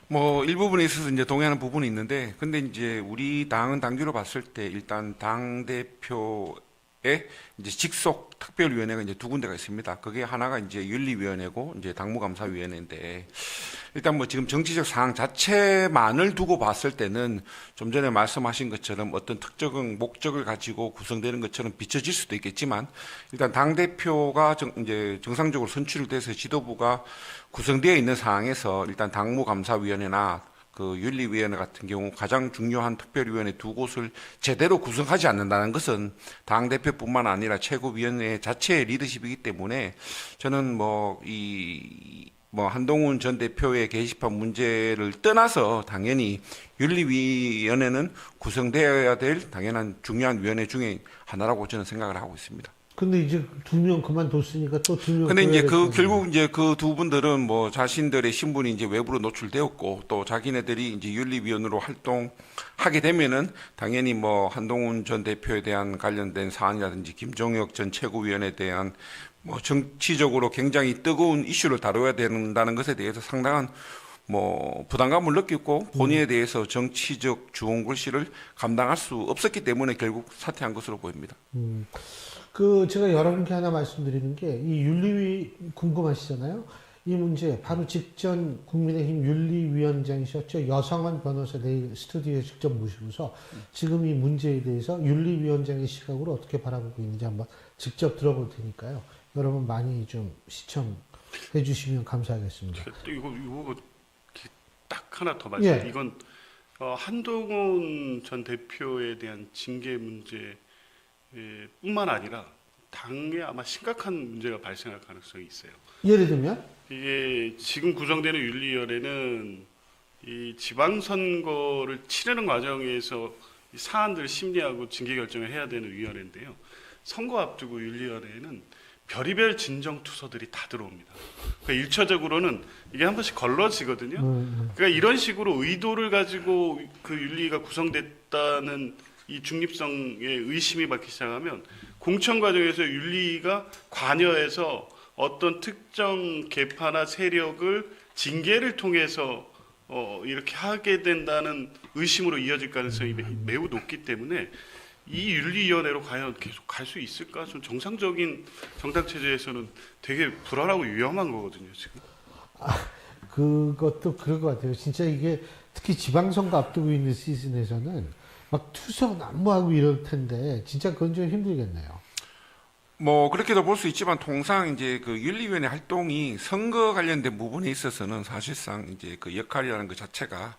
D: 뭐 일부분에 있어서 이제 동의하는 부분이 있는데, 근데 이제 우리 당은 당규로 봤을 때 일단 당 대표의 이제 직속 특별위원회가 이제 두 군데가 있습니다. 그게 하나가 이제 윤리위원회고 이제 당무감사위원회인데, 일단 뭐 지금 정치적 상황 자체만을 두고 봤을 때는 좀 전에 말씀하신 것처럼 어떤 특정 목적을 가지고 구성되는 것처럼 비춰질 수도 있겠지만, 일단 당 대표가 이제 정상적으로 선출돼서 지도부가 구성되어 있는 상황에서 일단 당무감사위원회나 그 윤리위원회 같은 경우 가장 중요한 특별위원회 두 곳을 제대로 구성하지 않는다는 것은 당 대표뿐만 아니라 최고위원회 자체의 리더십이기 때문에 저는 한동훈 전 대표의 게시판 문제를 떠나서 당연히 윤리위원회는 구성되어야 될 당연한 중요한 위원회 중에 하나라고 저는 생각을 하고 있습니다.
A: 근데 이제 2명 그만뒀으니까 또 2명.
D: 근데 이제 결국 이제 그 두 분들은 뭐 자신들의 신분이 이제 외부로 노출되었고 또 자기네들이 이제 윤리위원으로 활동하게 되면은 당연히 뭐 한동훈 전 대표에 대한 관련된 사안이라든지 김종혁 전 최고위원에 대한 뭐 정치적으로 굉장히 뜨거운 이슈를 다뤄야 된다는 것에 대해서 상당한 뭐 부담감을 느꼈고 본인에 대해서 정치적 주원 글씨를 감당할 수 없었기 때문에 결국 사퇴한 것으로 보입니다.
A: 제가 여러분께 하나 말씀드리는 게 이 윤리위 궁금하시잖아요. 이 문제 바로 직전 국민의힘 윤리위원장이셨죠. 여성한 변호사 내일 스튜디오에 직접 모시고서 지금 이 문제에 대해서 윤리위원장의 시각으로 어떻게 바라보고 있는지 한번 직접 들어볼 테니까요. 여러분 많이 좀 시청해 주시면 감사하겠습니다.
C: 또 이거 딱 하나 더 말씀. 이건 한동훈 전 대표에 대한 징계 문제 뿐만 아니라 당에 아마 심각한 문제가 발생할 가능성이 있어요.
A: 예를 들면
C: 이게 지금 구성되는 윤리위원회는 이 지방선거를 치르는 과정에서 이 사안들을 심리하고 징계 결정을 해야 되는 위원회인데요. 선거 앞두고 윤리위원회에는 별의별 진정투서들이 다 들어옵니다. 그러니까 1차적으로는 이게 한 번씩 걸러지거든요. 그러니까 이런 식으로 의도를 가지고 그 윤리가 구성됐다는 이 중립성의 의심이 받기 시작하면 공천 과정에서 윤리가 관여해서 어떤 특정 계파나 세력을 징계를 통해서 이렇게 하게 된다는 의심으로 이어질 가능성이 매우 높기 때문에 이 윤리위원회로 과연 계속 갈 수 있을까? 좀 정상적인 정당 체제에서는 되게 불안하고 위험한 거거든요, 지금.
A: 그것도 그럴 것 같아요. 진짜 이게 특히 지방선거 앞두고 있는 시즌에서는 막 투서 난무하고 이럴 텐데 진짜 그건 좀 힘들겠네요.
D: 뭐 그렇게도 볼 수 있지만 통상 이제 그 윤리위원회 활동이 선거 관련된 부분에 있어서는 사실상 이제 그 역할이라는 것 자체가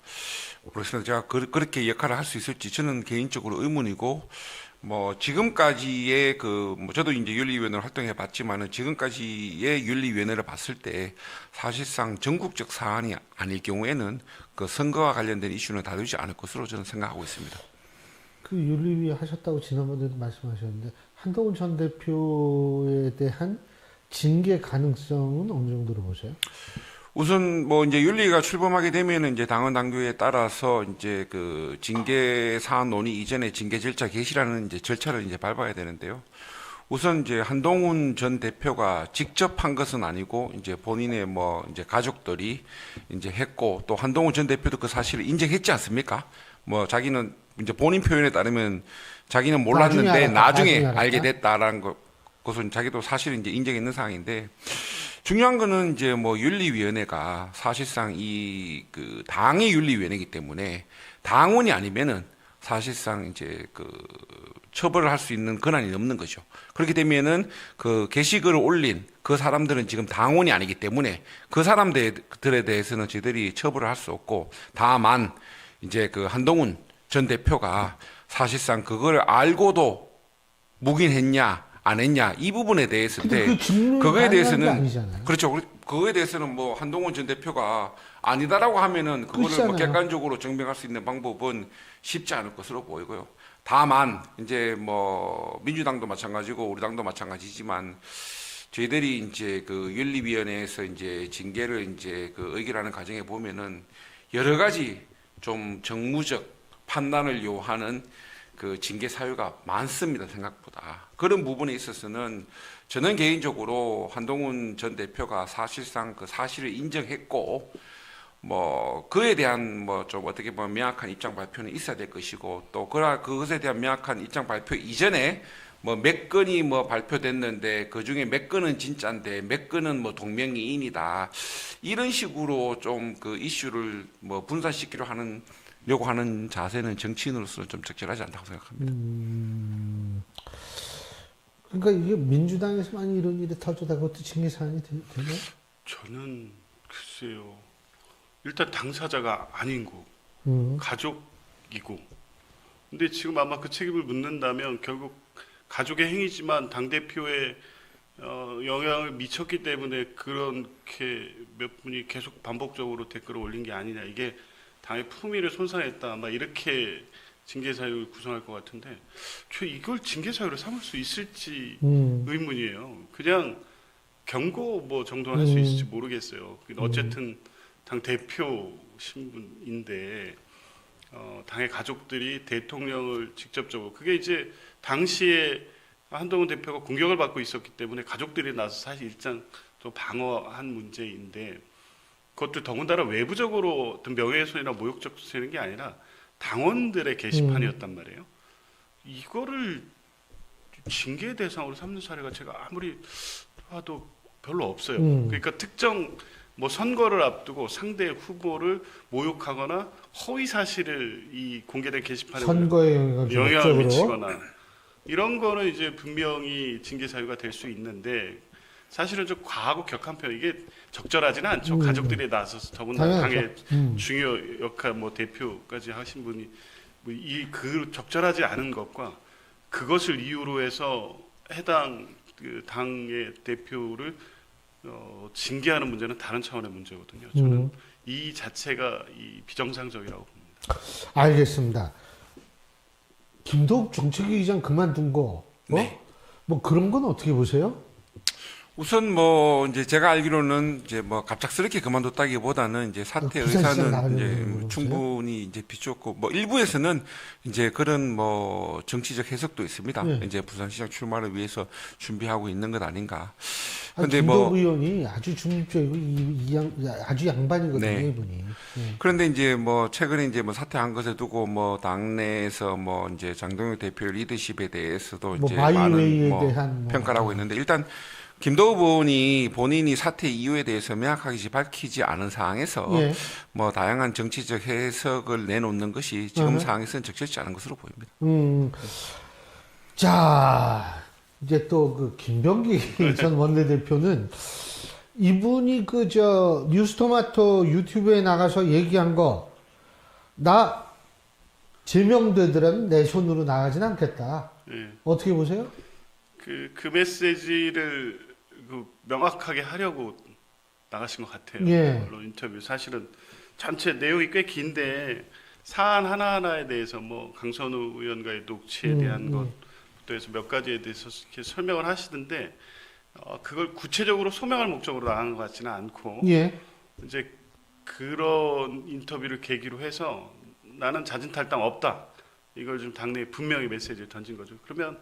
D: 그래서 제가 그렇게 역할을 할 수 있을지 저는 개인적으로 의문이고 뭐 지금까지의 뭐 저도 이제 윤리위원회를 활동해 봤지만은 지금까지의 윤리위원회를 봤을 때 사실상 전국적 사안이 아닐 경우에는 그 선거와 관련된 이슈는 다루지 않을 것으로 저는 생각하고 있습니다.
A: 그 윤리위 하셨다고 지난번에도 말씀하셨는데 한동훈 전 대표에 대한 징계 가능성은 어느 정도로 보세요?
D: 우선 뭐 이제 윤리가 출범하게 되면은 이제 당헌 당규에 따라서 이제 그 징계 사안 논의 이전에 징계 절차 개시라는 이제 절차를 이제 밟아야 되는데요. 우선 이제 한동훈 전 대표가 직접 한 것은 아니고 이제 본인의 뭐 이제 가족들이 이제 했고 또 한동훈 전 대표도 그 사실을 인정했지 않습니까? 뭐 자기는 이제 본인 표현에 따르면 자기는 몰랐는데 나중에 알게 됐다라는 것은 자기도 사실 이제 인정했는 상황인데 중요한 거는 이제 뭐 윤리위원회가 사실상 이 그 당의 윤리위원회이기 때문에 당원이 아니면은 사실상 이제 그 처벌을 할 수 있는 권한이 없는 거죠. 그렇게 되면은 그 게시글을 올린 그 사람들은 지금 당원이 아니기 때문에 그 사람들에 대해서는 저희들이 처벌을 할 수 없고 다만 이제 그 한동훈 전 대표가 사실상 그걸 알고도 묵인했냐 안 했냐 이 부분에 대해서인데
A: 근데 그 증명이
D: 그거에
A: 가능한 게
D: 대해서는
A: 아니잖아요.
D: 그렇죠. 그거에 대해서는 뭐 한동훈 전 대표가 아니다라고 하면은 그거를 뭐
A: 그렇잖아요.
D: 객관적으로 증명할 수 있는 방법은 쉽지 않을 것으로 보이고요. 다만 이제 뭐 민주당도 마찬가지고 우리 당도 마찬가지지만 저희들이 이제 그 윤리위원회에서 이제 징계를 이제 그 의결하는 과정에 보면은 여러 가지 좀 정무적 판단을 요하는 그 징계 사유가 많습니다. 생각보다. 그런 부분에 있어서는 저는 개인적으로 한동훈 전 대표가 사실상 그 사실을 인정했고 뭐 그에 대한 뭐 좀 어떻게 보면 명확한 입장 발표는 있어야 될 것이고 또 그것에 대한 명확한 입장 발표 이전에 뭐 몇 건이 뭐 발표됐는데 그 중에 몇 건은 진짜인데 몇 건은 뭐 동명이인이다 이런 식으로 좀 그 이슈를 뭐 분산시키려 하려고 하는 자세는 정치인으로서는 좀 적절하지 않다고 생각합니다.
A: 그러니까 이게 민주당에서만 이런 일이 터져다 그것도 징계 사안이 되나요?
C: 저는 글쎄요. 일단 당사자가 아닌 거, 가족이고. 근데 지금 아마 그 책임을 묻는다면 결국 가족의 행위지만 당 대표에 영향을 미쳤기 때문에 그렇게 몇 분이 계속 반복적으로 댓글을 올린 게 아니냐. 이게 당의 품위를 손상했다. 아마 이렇게 징계 사유를 구성할 것 같은데, 저 이걸 징계 사유로 삼을 수 있을지 의문이에요. 그냥 경고 뭐 정도는 할 수 있을지 모르겠어요. 어쨌든 당 대표 신분인데 당의 가족들이 대통령을 직접적으로 그게 이제 당시에 한동훈 대표가 공격을 받고 있었기 때문에 가족들이 나서 사실 일단 또 방어한 문제인데 그것도 더군다나 외부적으로 어떤 명예훼손이나 모욕적 되는 게 아니라 당원들의 게시판이었단 말이에요. 이거를 징계 대상으로 삼는 사례가 제가 아무리 봐도 별로 없어요. 그러니까 특정 뭐 선거를 앞두고 상대 후보를 모욕하거나 허위 사실을 이 공개된 게시판에
A: 선거에
C: 영향을
A: 역적으로.
C: 미치거나 이런 거는 이제 분명히 징계 사유가 될 수 있는데 사실은 좀 과하고 격한 편 이게 적절하지는 않죠. 가족들이 나서서 더군다나 당의 중요 역할 뭐 대표까지 하신 분이 뭐 그 적절하지 않은 것과 그것을 이유로 해서 해당 그 당의 대표를 징계하는 문제는 다른 차원의 문제거든요. 저는 이 자체가 이 비정상적이라고 봅니다.
A: 알겠습니다. 김도욱 정책위의장 그만둔 거,
D: 네.
A: 뭐 그런 건 어떻게 보세요?
D: 우선 뭐 이제 제가 알기로는 이제 뭐 갑작스럽게 그만뒀다기보다는 이제 사퇴
A: 부산시장
D: 의사는
A: 나가려고
D: 이제
A: 그러는
D: 충분히 이제 비추었고 뭐 일부에서는 이제 그런 뭐 정치적 해석도 있습니다.
A: 네.
D: 이제 부산시장 출마를 위해서 준비하고 있는 것 아닌가.
A: 근데
D: 근데
A: 김도욱
D: 뭐
A: 의원이 아주 중립적이고 아주 양반이거든요,
D: 네.
A: 이분이. 네.
D: 그런데 이제 뭐 최근에 이제 뭐 사퇴한 것에 두고 뭐 당내에서 뭐 이제 장동혁 대표 리더십에 대해서도
A: 뭐
D: 이제
A: 마이웨이에
D: 많은 뭐
A: 대한 뭐
D: 평가를 하고 있는데 일단 김도우 의원이 본인이 사퇴 이유에 대해서 명확하게 밝히지 않은 상황에서
A: 예.
D: 뭐 다양한 정치적 해석을 내놓는 것이 지금 상황에서는 적절치 않은 것으로 보입니다.
A: 자, 이제 또 그 김병기 전 원내대표는 이분이 그 저 뉴스토마토 유튜브에 나가서 얘기한 거, 나 제명되더라면 내 손으로 나가진 않겠다.
C: 예.
A: 어떻게 보세요?
C: 그 메시지를 그 명확하게 하려고 나가신 것 같아요.
A: 예.
C: 물론 인터뷰 사실은 전체 내용이 꽤 긴데 사안 하나하나에 대해서 뭐 강선우 의원과의 녹취에 대한 것부터 해서 몇 가지에 대해서 이렇게 설명을 하시는데 그걸 구체적으로 소명할 목적으로 나간 것 같지는 않고
A: 예.
C: 이제 그런 인터뷰를 계기로 해서 나는 자진탈당 없다. 이걸 좀 당내에 분명히 메시지를 던진 거죠. 그러면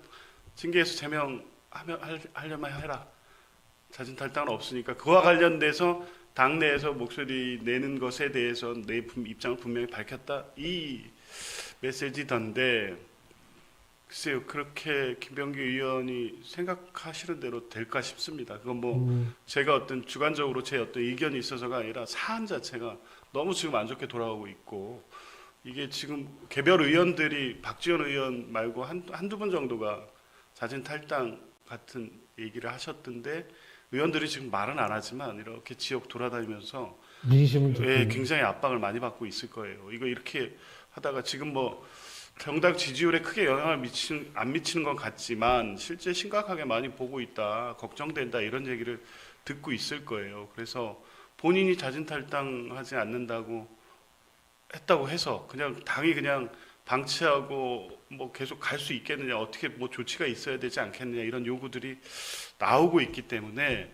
C: 징계에서 제명하려면 해라. 자진탈당은 없으니까 그와 관련돼서 당내에서 목소리 내는 것에 대해서 내 입장을 분명히 밝혔다. 이 메시지던데 글쎄요. 그렇게 김병기 의원이 생각하시는 대로 될까 싶습니다. 그건 뭐 제가 어떤 주관적으로 제 어떤 의견이 있어서가 아니라 사안 자체가 너무 지금 안 좋게 돌아가고 있고 이게 지금 개별 의원들이 박지원 의원 말고 한두 분 정도가 자진탈당 같은 얘기를 하셨던데 의원들이 지금 말은 안 하지만 이렇게 지역 돌아다니면서
A: 민심을 듣고
C: 굉장히 압박을 많이 받고 있을 거예요. 이거 이렇게 하다가 지금 뭐 정당 지지율에 크게 영향을 안 미치는 건 같지만 실제 심각하게 많이 보고 있다, 걱정된다 이런 얘기를 듣고 있을 거예요. 그래서 본인이 자진 탈당하지 않는다고 했다고 해서 그냥 당이 그냥 방치하고 뭐 계속 갈 수 있겠느냐, 어떻게 뭐 조치가 있어야 되지 않겠느냐 이런 요구들이 나오고 있기 때문에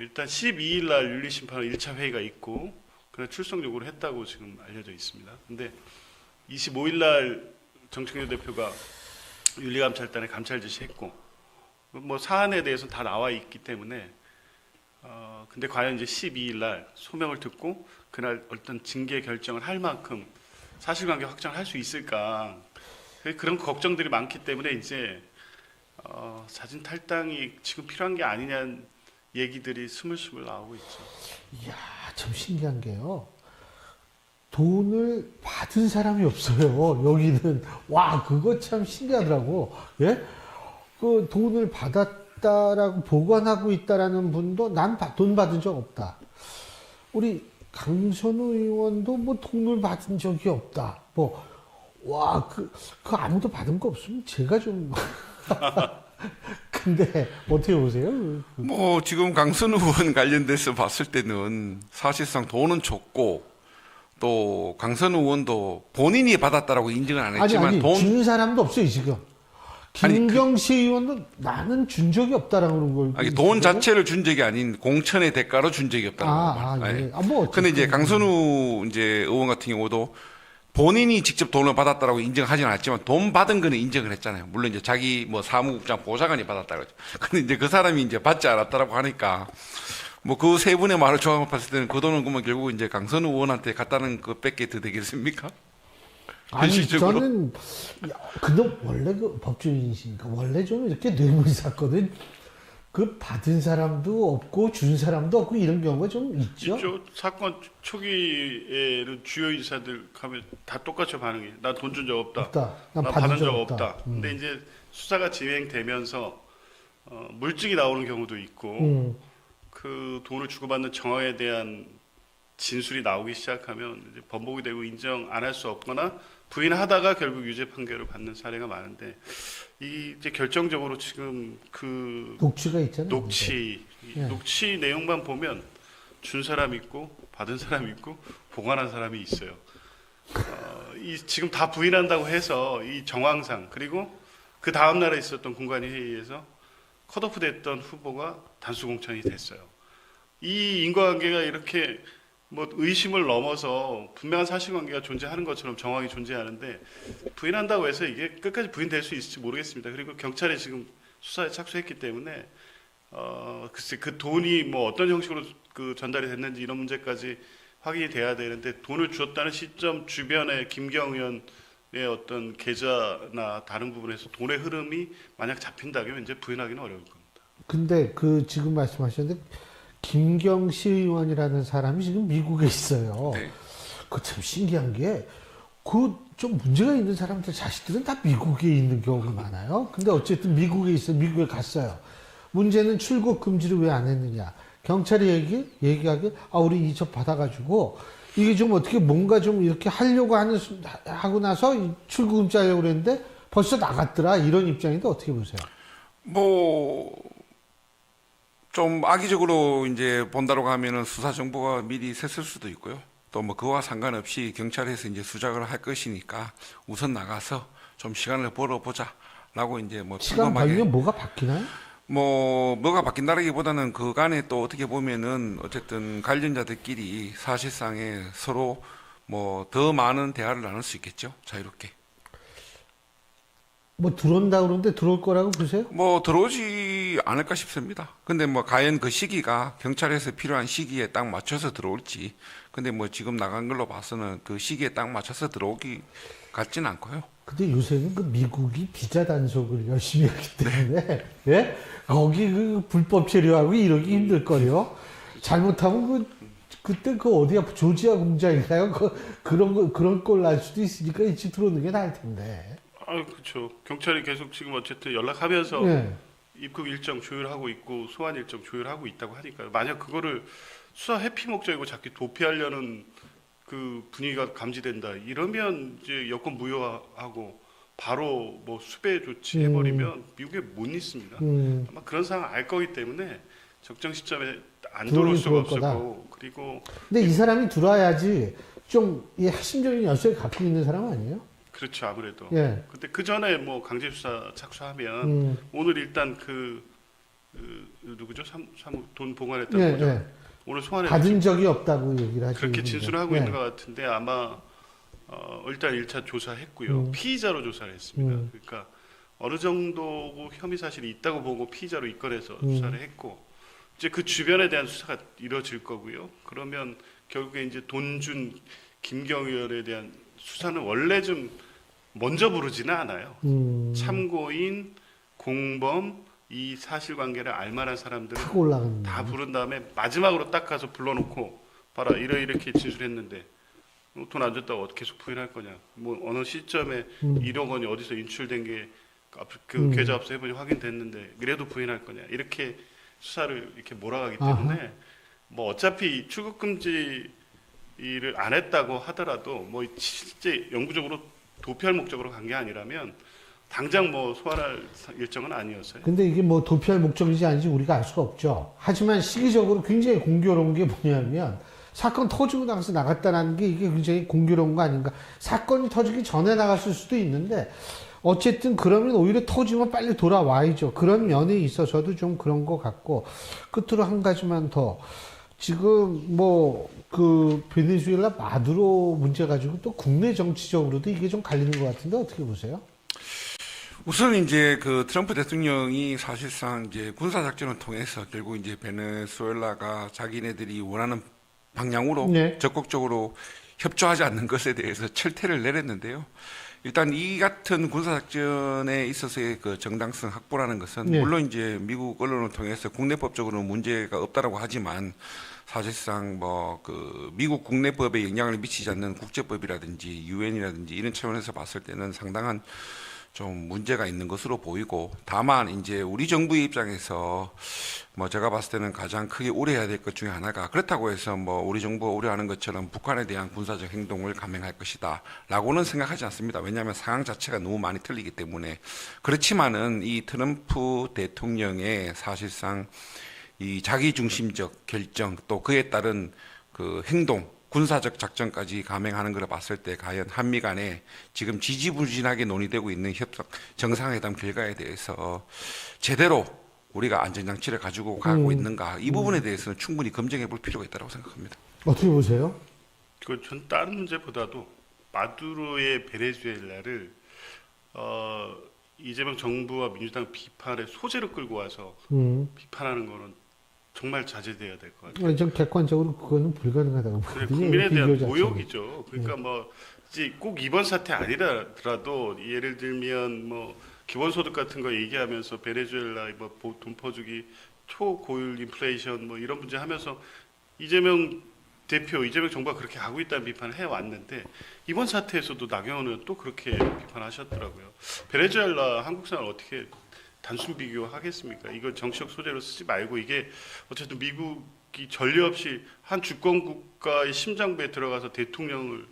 C: 일단 12일 날 윤리심판원 1차 회의가 있고 그런 출석 요구를 했다고 지금 알려져 있습니다. 근데 25일 날 정청래 대표가 윤리감찰단에 감찰 지시했고 뭐 사안에 대해서 다 나와 있기 때문에 근데 과연 이제 12일 날 소명을 듣고 그날 어떤 징계 결정을 할 만큼 사실관계 확정을 할 수 있을까, 그런 걱정들이 많기 때문에 이제 자진 탈당이 지금 필요한 게 아니냐는 얘기들이 스물스물 나오고 있죠.
A: 이야, 참 신기한 게요. 돈을 받은 사람이 없어요. 여기는. 와, 그거 참 신기하더라고. 예? 그 돈을 받았다라고 보관하고 있다라는 분도 난 돈 받은 적 없다. 우리 강선우 의원도 뭐 돈을 받은 적이 없다. 뭐, 와, 그 아무도 받은 거 없으면 제가 좀. 근데 어떻게 보세요?
D: 뭐 지금 강선우 의원 관련돼서 봤을 때는 사실상 돈은 줬고 또 강선우 의원도 본인이 받았다라고 인정은 안 했지만
A: 아니, 준 사람도 없어요, 지금. 김경시 의원도 나는 준 적이 없다라고 그런 걸.
D: 아니, 돈 자체를 준 적이 아닌 공천의 대가로 준 적이 없다라고 말해요.
A: 예. 뭐
D: 근데 이제 강선우 이제 의원 같은 경우도 본인이 직접 돈을 받았다라고 인정하지는 않았지만 돈 받은 거는 인정을 했잖아요. 물론 이제 자기 뭐 사무국장 보좌관이 받았다 그러죠. 근데 이제 그 사람이 이제 받지 않았다라고 하니까 뭐 그 세 분의 말을 종합했을 때는 그 돈은 그러면 결국 이제 강선우 의원한테 갖다는 그 뺏게 더 되겠습니까?
A: 아니,
D: 현실적으로?
A: 저는, 근데 원래 그 법조인이시니까 원래 좀 이렇게 뇌물 사건은 그 받은 사람도 없고 준 사람도 없고 이런 경우가 좀 있죠.
C: 사건 초기에는 주요 인사들 가면 다 똑같이 반응해. 나 돈 준 적 없다.
A: 없다.
C: 나 받은 적 없다. 근데 이제 수사가 진행되면서 물증이 나오는 경우도 있고 그 돈을 주고받는 정황에 대한 진술이 나오기 시작하면 이제 번복이 되고 인정 안 할 수 없거나 부인하다가 결국 유죄 판결을 받는 사례가 많은데 이 이제 결정적으로 지금 그
A: 녹취가 있잖아요.
C: 녹취 내용만 보면 준 사람 있고 받은 사람 있고 보관한 사람이 있어요. 이 지금 다 부인한다고 해서 이 정황상 그리고 그 다음 날에 있었던 공관위 회의에서 컷오프 됐던 후보가 단수 공천이 됐어요. 이 인과관계가 이렇게 뭐 의심을 넘어서 분명한 사실관계가 존재하는 것처럼 정황이 존재하는데 부인한다고 해서 이게 끝까지 부인될 수 있을지 모르겠습니다. 그리고 경찰이 지금 수사에 착수했기 때문에 글쎄 그 돈이 뭐 어떤 형식으로 그 전달이 됐는지 이런 문제까지 확인이 돼야 되는데 돈을 주었다는 시점 주변에 김경 의원의 어떤 계좌나 다른 부분에서 돈의 흐름이 만약 잡힌다면 이제 부인하기는 어려울 겁니다.
A: 근데 그 지금 말씀하셨는데 김경시 의원이라는 사람이 지금 미국에 있어요.
D: 네.
A: 그 참 신기한 게 그 좀 문제가 있는 사람들 자식들은 다 미국에 있는 경우가 많아요. 근데 어쨌든 미국에 있어요. 미국에 갔어요. 문제는 출국 금지를 왜 안 했느냐. 경찰이 얘기하길 우리 이첩 받아가지고 이게 좀 어떻게 뭔가 좀 이렇게 하려고 하고 나서 출국 금지 하려고 그랬는데 벌써 나갔더라. 이런 입장인데 어떻게 보세요?
D: 뭐 좀 악의적으로 이제 본다고 하면은 수사 정보가 미리 샜을 수도 있고요. 또 뭐 그와 상관없이 경찰에서 이제 수작을 할 것이니까 우선 나가서 좀 시간을 벌어보자라고 이제 뭐
A: 시간 벌면 뭐가 바뀌나요?
D: 뭐가 바뀐다라기보다는 그간에 또 어떻게 보면은 어쨌든 관련자들끼리 사실상에 서로 뭐 더 많은 대화를 나눌 수 있겠죠. 자유롭게.
A: 뭐 들어온다 그러는데 들어올 거라고 보세요?
D: 뭐 들어오지 않을까 싶습니다. 근데 뭐 과연 그 시기가 경찰에서 필요한 시기에 딱 맞춰서 들어올지. 근데 뭐 지금 나간 걸로 봐서는 그 시기에 딱 맞춰서 들어오기 같진 않고요.
A: 근데 요새는 그 미국이 비자 단속을 열심히 하기 때문에 예? 거기 그 불법 체류하고 이러기 힘들거려. 잘못하면 그때 그 어디야 조지아 공장인가요? 그런 꼴 날 수도 있으니까 일찍 들어오는 게 나을 텐데.
C: 그렇죠. 경찰이 계속 지금 어쨌든 연락하면서 입국 일정 조율하고 있고 소환 일정 조율하고 있다고 하니까요. 만약 그거를 수사 회피 목적이고 자꾸 도피하려는 그 분위기가 감지된다. 이러면 이제 여권 무효하고 바로 뭐 수배 조치 해버리면 미국에 못 있습니다. 아마 그런 상황 알 거기 때문에 적정 시점에 안 들어올 수가 없을 거고. 그리고
A: 근데 이 사람이 들어와야지 좀 이 핵심적인 열쇠를 갖고 있는 사람 아니에요?
C: 그렇죠, 아무래도.
A: 예.
C: 근데 그 전에 뭐 강제 수사 착수하면 오늘 일단 누구죠? 돈 보관했던
A: 예,
C: 거죠.
A: 예.
C: 오늘 소환해
A: 받은 적이 없다고 얘기를 하시는
C: 그렇게
A: 분이죠.
C: 진술을 하고
A: 예.
C: 있는 것 같은데 아마 일단 1차 조사했고요. 피의자로 조사를 했습니다. 그러니까 어느 정도 혐의 사실이 있다고 보고 피의자로 입건해서 수사를 했고 이제 그 주변에 대한 수사가 이루어질 거고요. 그러면 결국에 이제 돈 준 김경열에 대한 수사는 원래 좀 먼저 부르지는 않아요. 참고인, 공범, 이 사실관계를 알만한 사람들을
A: 타고 올라가는
C: 다 부른 다음에 마지막으로 딱 가서 불러놓고 봐라 이렇게 진술했는데 돈 안 줬다고 계속 부인할 거냐? 뭐 어느 시점에 1억 원이 어디서 인출된 게 그 계좌 압수 해보니 확인됐는데 그래도 부인할 거냐? 이렇게 수사를 이렇게 몰아가기 때문에
A: 아하.
C: 뭐 어차피 출국 금지를 안 했다고 하더라도 뭐 실제 영구적으로 도피할 목적으로 간 게 아니라면 당장 뭐 소환할 일정은 아니었어요.
A: 근데 이게 뭐 도피할 목적인지 아닌지 우리가 알 수가 없죠. 하지만 시기적으로 굉장히 공교로운 게 뭐냐면 사건 터지고 나서 나갔다는 게 이게 굉장히 공교로운 거 아닌가. 사건이 터지기 전에 나갔을 수도 있는데 어쨌든 그러면 오히려 터지면 빨리 돌아와야죠. 그런 면에 있어서도 좀 그런 것 같고 끝으로 한 가지만 더. 지금 뭐 그 베네수엘라 마두로 문제 가지고 또 국내 정치적으로도 이게 좀 갈리는 것 같은데 어떻게 보세요?
D: 우선 이제 그 트럼프 대통령이 사실상 이제 군사 작전을 통해서 결국 이제 베네수엘라가 자기네들이 원하는 방향으로
A: 네.
D: 적극적으로 협조하지 않는 것에 대해서 철퇴를 내렸는데요. 일단 이 같은 군사 작전에 있어서의 그 정당성 확보라는 것은
A: 네.
D: 물론 이제 미국 언론을 통해서 국내법적으로는 문제가 없다라고 하지만 사실상 뭐 그 미국 국내법에 영향을 미치지 않는 국제법이라든지 유엔이라든지 이런 차원에서 봤을 때는 상당한 좀 문제가 있는 것으로 보이고 다만 이제 우리 정부의 입장에서 뭐 제가 봤을 때는 가장 크게 우려해야 될 것 중에 하나가 그렇다고 해서 뭐 우리 정부가 우려하는 것처럼 북한에 대한 군사적 행동을 감행할 것이다 라고는 생각하지 않습니다. 왜냐하면 상황 자체가 너무 많이 틀리기 때문에. 그렇지만은 이 트럼프 대통령의 사실상 이 자기중심적 결정 또 그에 따른 그 행동 군사적 작전까지 감행하는 것을 봤을 때 과연 한미 간에 지금 지지부진하게 논의되고 있는 협상 정상회담 결과에 대해서 제대로 우리가 안전장치를 가지고 가고 있는가 이 부분에 대해서는 충분히 검증해 볼 필요가 있다고 생각합니다.
A: 어떻게 보세요?
C: 전 다른 문제보다도 마두로의 베네수엘라를 이재명 정부와 민주당 비판의 소재로 끌고 와서 비판하는 거는 정말 자제돼야 될 것 같아요.
A: 좀 객관적으로 그거는 불가능하다고 보거든요.
C: 국민에 대한
A: 비교 자체는.
C: 모욕이죠. 그러니까 뭐 이제 꼭 이번 사태 아니더라도 예를 들면 뭐 기본소득 같은 거 얘기하면서 베네수엘라 뭐 돈 퍼주기 초고율 인플레이션 뭐 이런 문제 하면서 이재명 정부가 그렇게 하고 있다는 비판을 해왔는데 이번 사태에서도 나경원 의원 또 그렇게 비판하셨더라고요. 베네수엘라 한국 생활 어떻게 단순 비교하겠습니까? 이걸 정치적 소재로 쓰지 말고 이게 어쨌든 미국이 전례 없이 한 주권 국가의 심장부에 들어가서 대통령을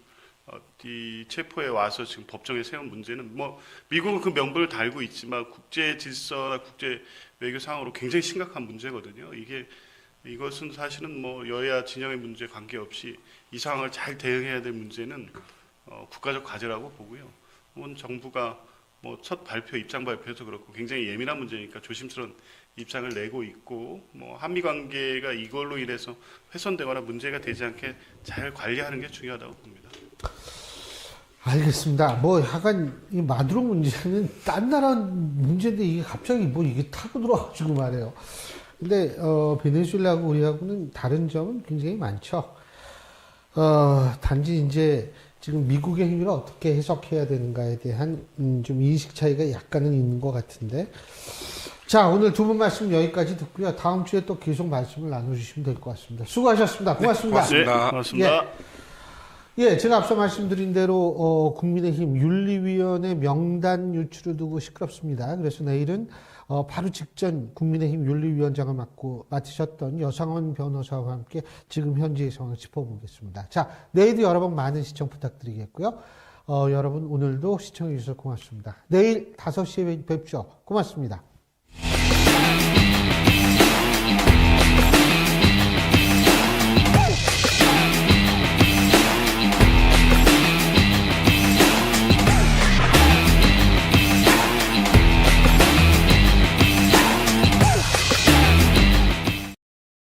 C: 체포해 와서 지금 법정에 세운 문제는 뭐 미국은 그 명분을 달고 있지만 국제 질서나 국제 외교 상황으로 굉장히 심각한 문제거든요. 이것은 사실은 뭐 여야 진영의 문제 관계없이 이 상황을 잘 대응해야 될 문제는 국가적 과제라고 보고요. 온 정부가 뭐 첫 입장 발표에서 그렇고 굉장히 예민한 문제니까 조심스러운 입장을 내고 있고 뭐 한미 관계가 이걸로 인해서 훼손되거나 문제가 되지 않게 잘 관리하는 게 중요하다고 봅니다.
A: 알겠습니다. 뭐 하간 이 마두로 문제는 딴 나라 문제인데 이게 갑자기 뭐 이게 타고 들어와가지고 말해요. 근데 베네수엘라하고 우리하고는 다른 점은 굉장히 많죠. 단지 이제 지금 미국의 행위를 어떻게 해석해야 되는가에 대한 좀 인식 차이가 약간은 있는 것 같은데. 자, 오늘 두 분 말씀 여기까지 듣고요. 다음 주에 또 계속 말씀을 나눠주시면 될 것 같습니다. 수고하셨습니다. 고맙습니다.
C: 네, 고맙습니다.
A: 예. 예, 제가 앞서 말씀드린 대로 국민의힘 윤리위원회 명단 유출을 두고 시끄럽습니다. 그래서 내일은 바로 직전 국민의힘 윤리위원장을 맡으셨던 여상원 변호사와 함께 지금 현재의 상황을 짚어보겠습니다. 자, 내일도 여러분 많은 시청 부탁드리겠고요. 여러분 오늘도 시청해 주셔서 고맙습니다. 내일 5시에 뵙죠. 고맙습니다.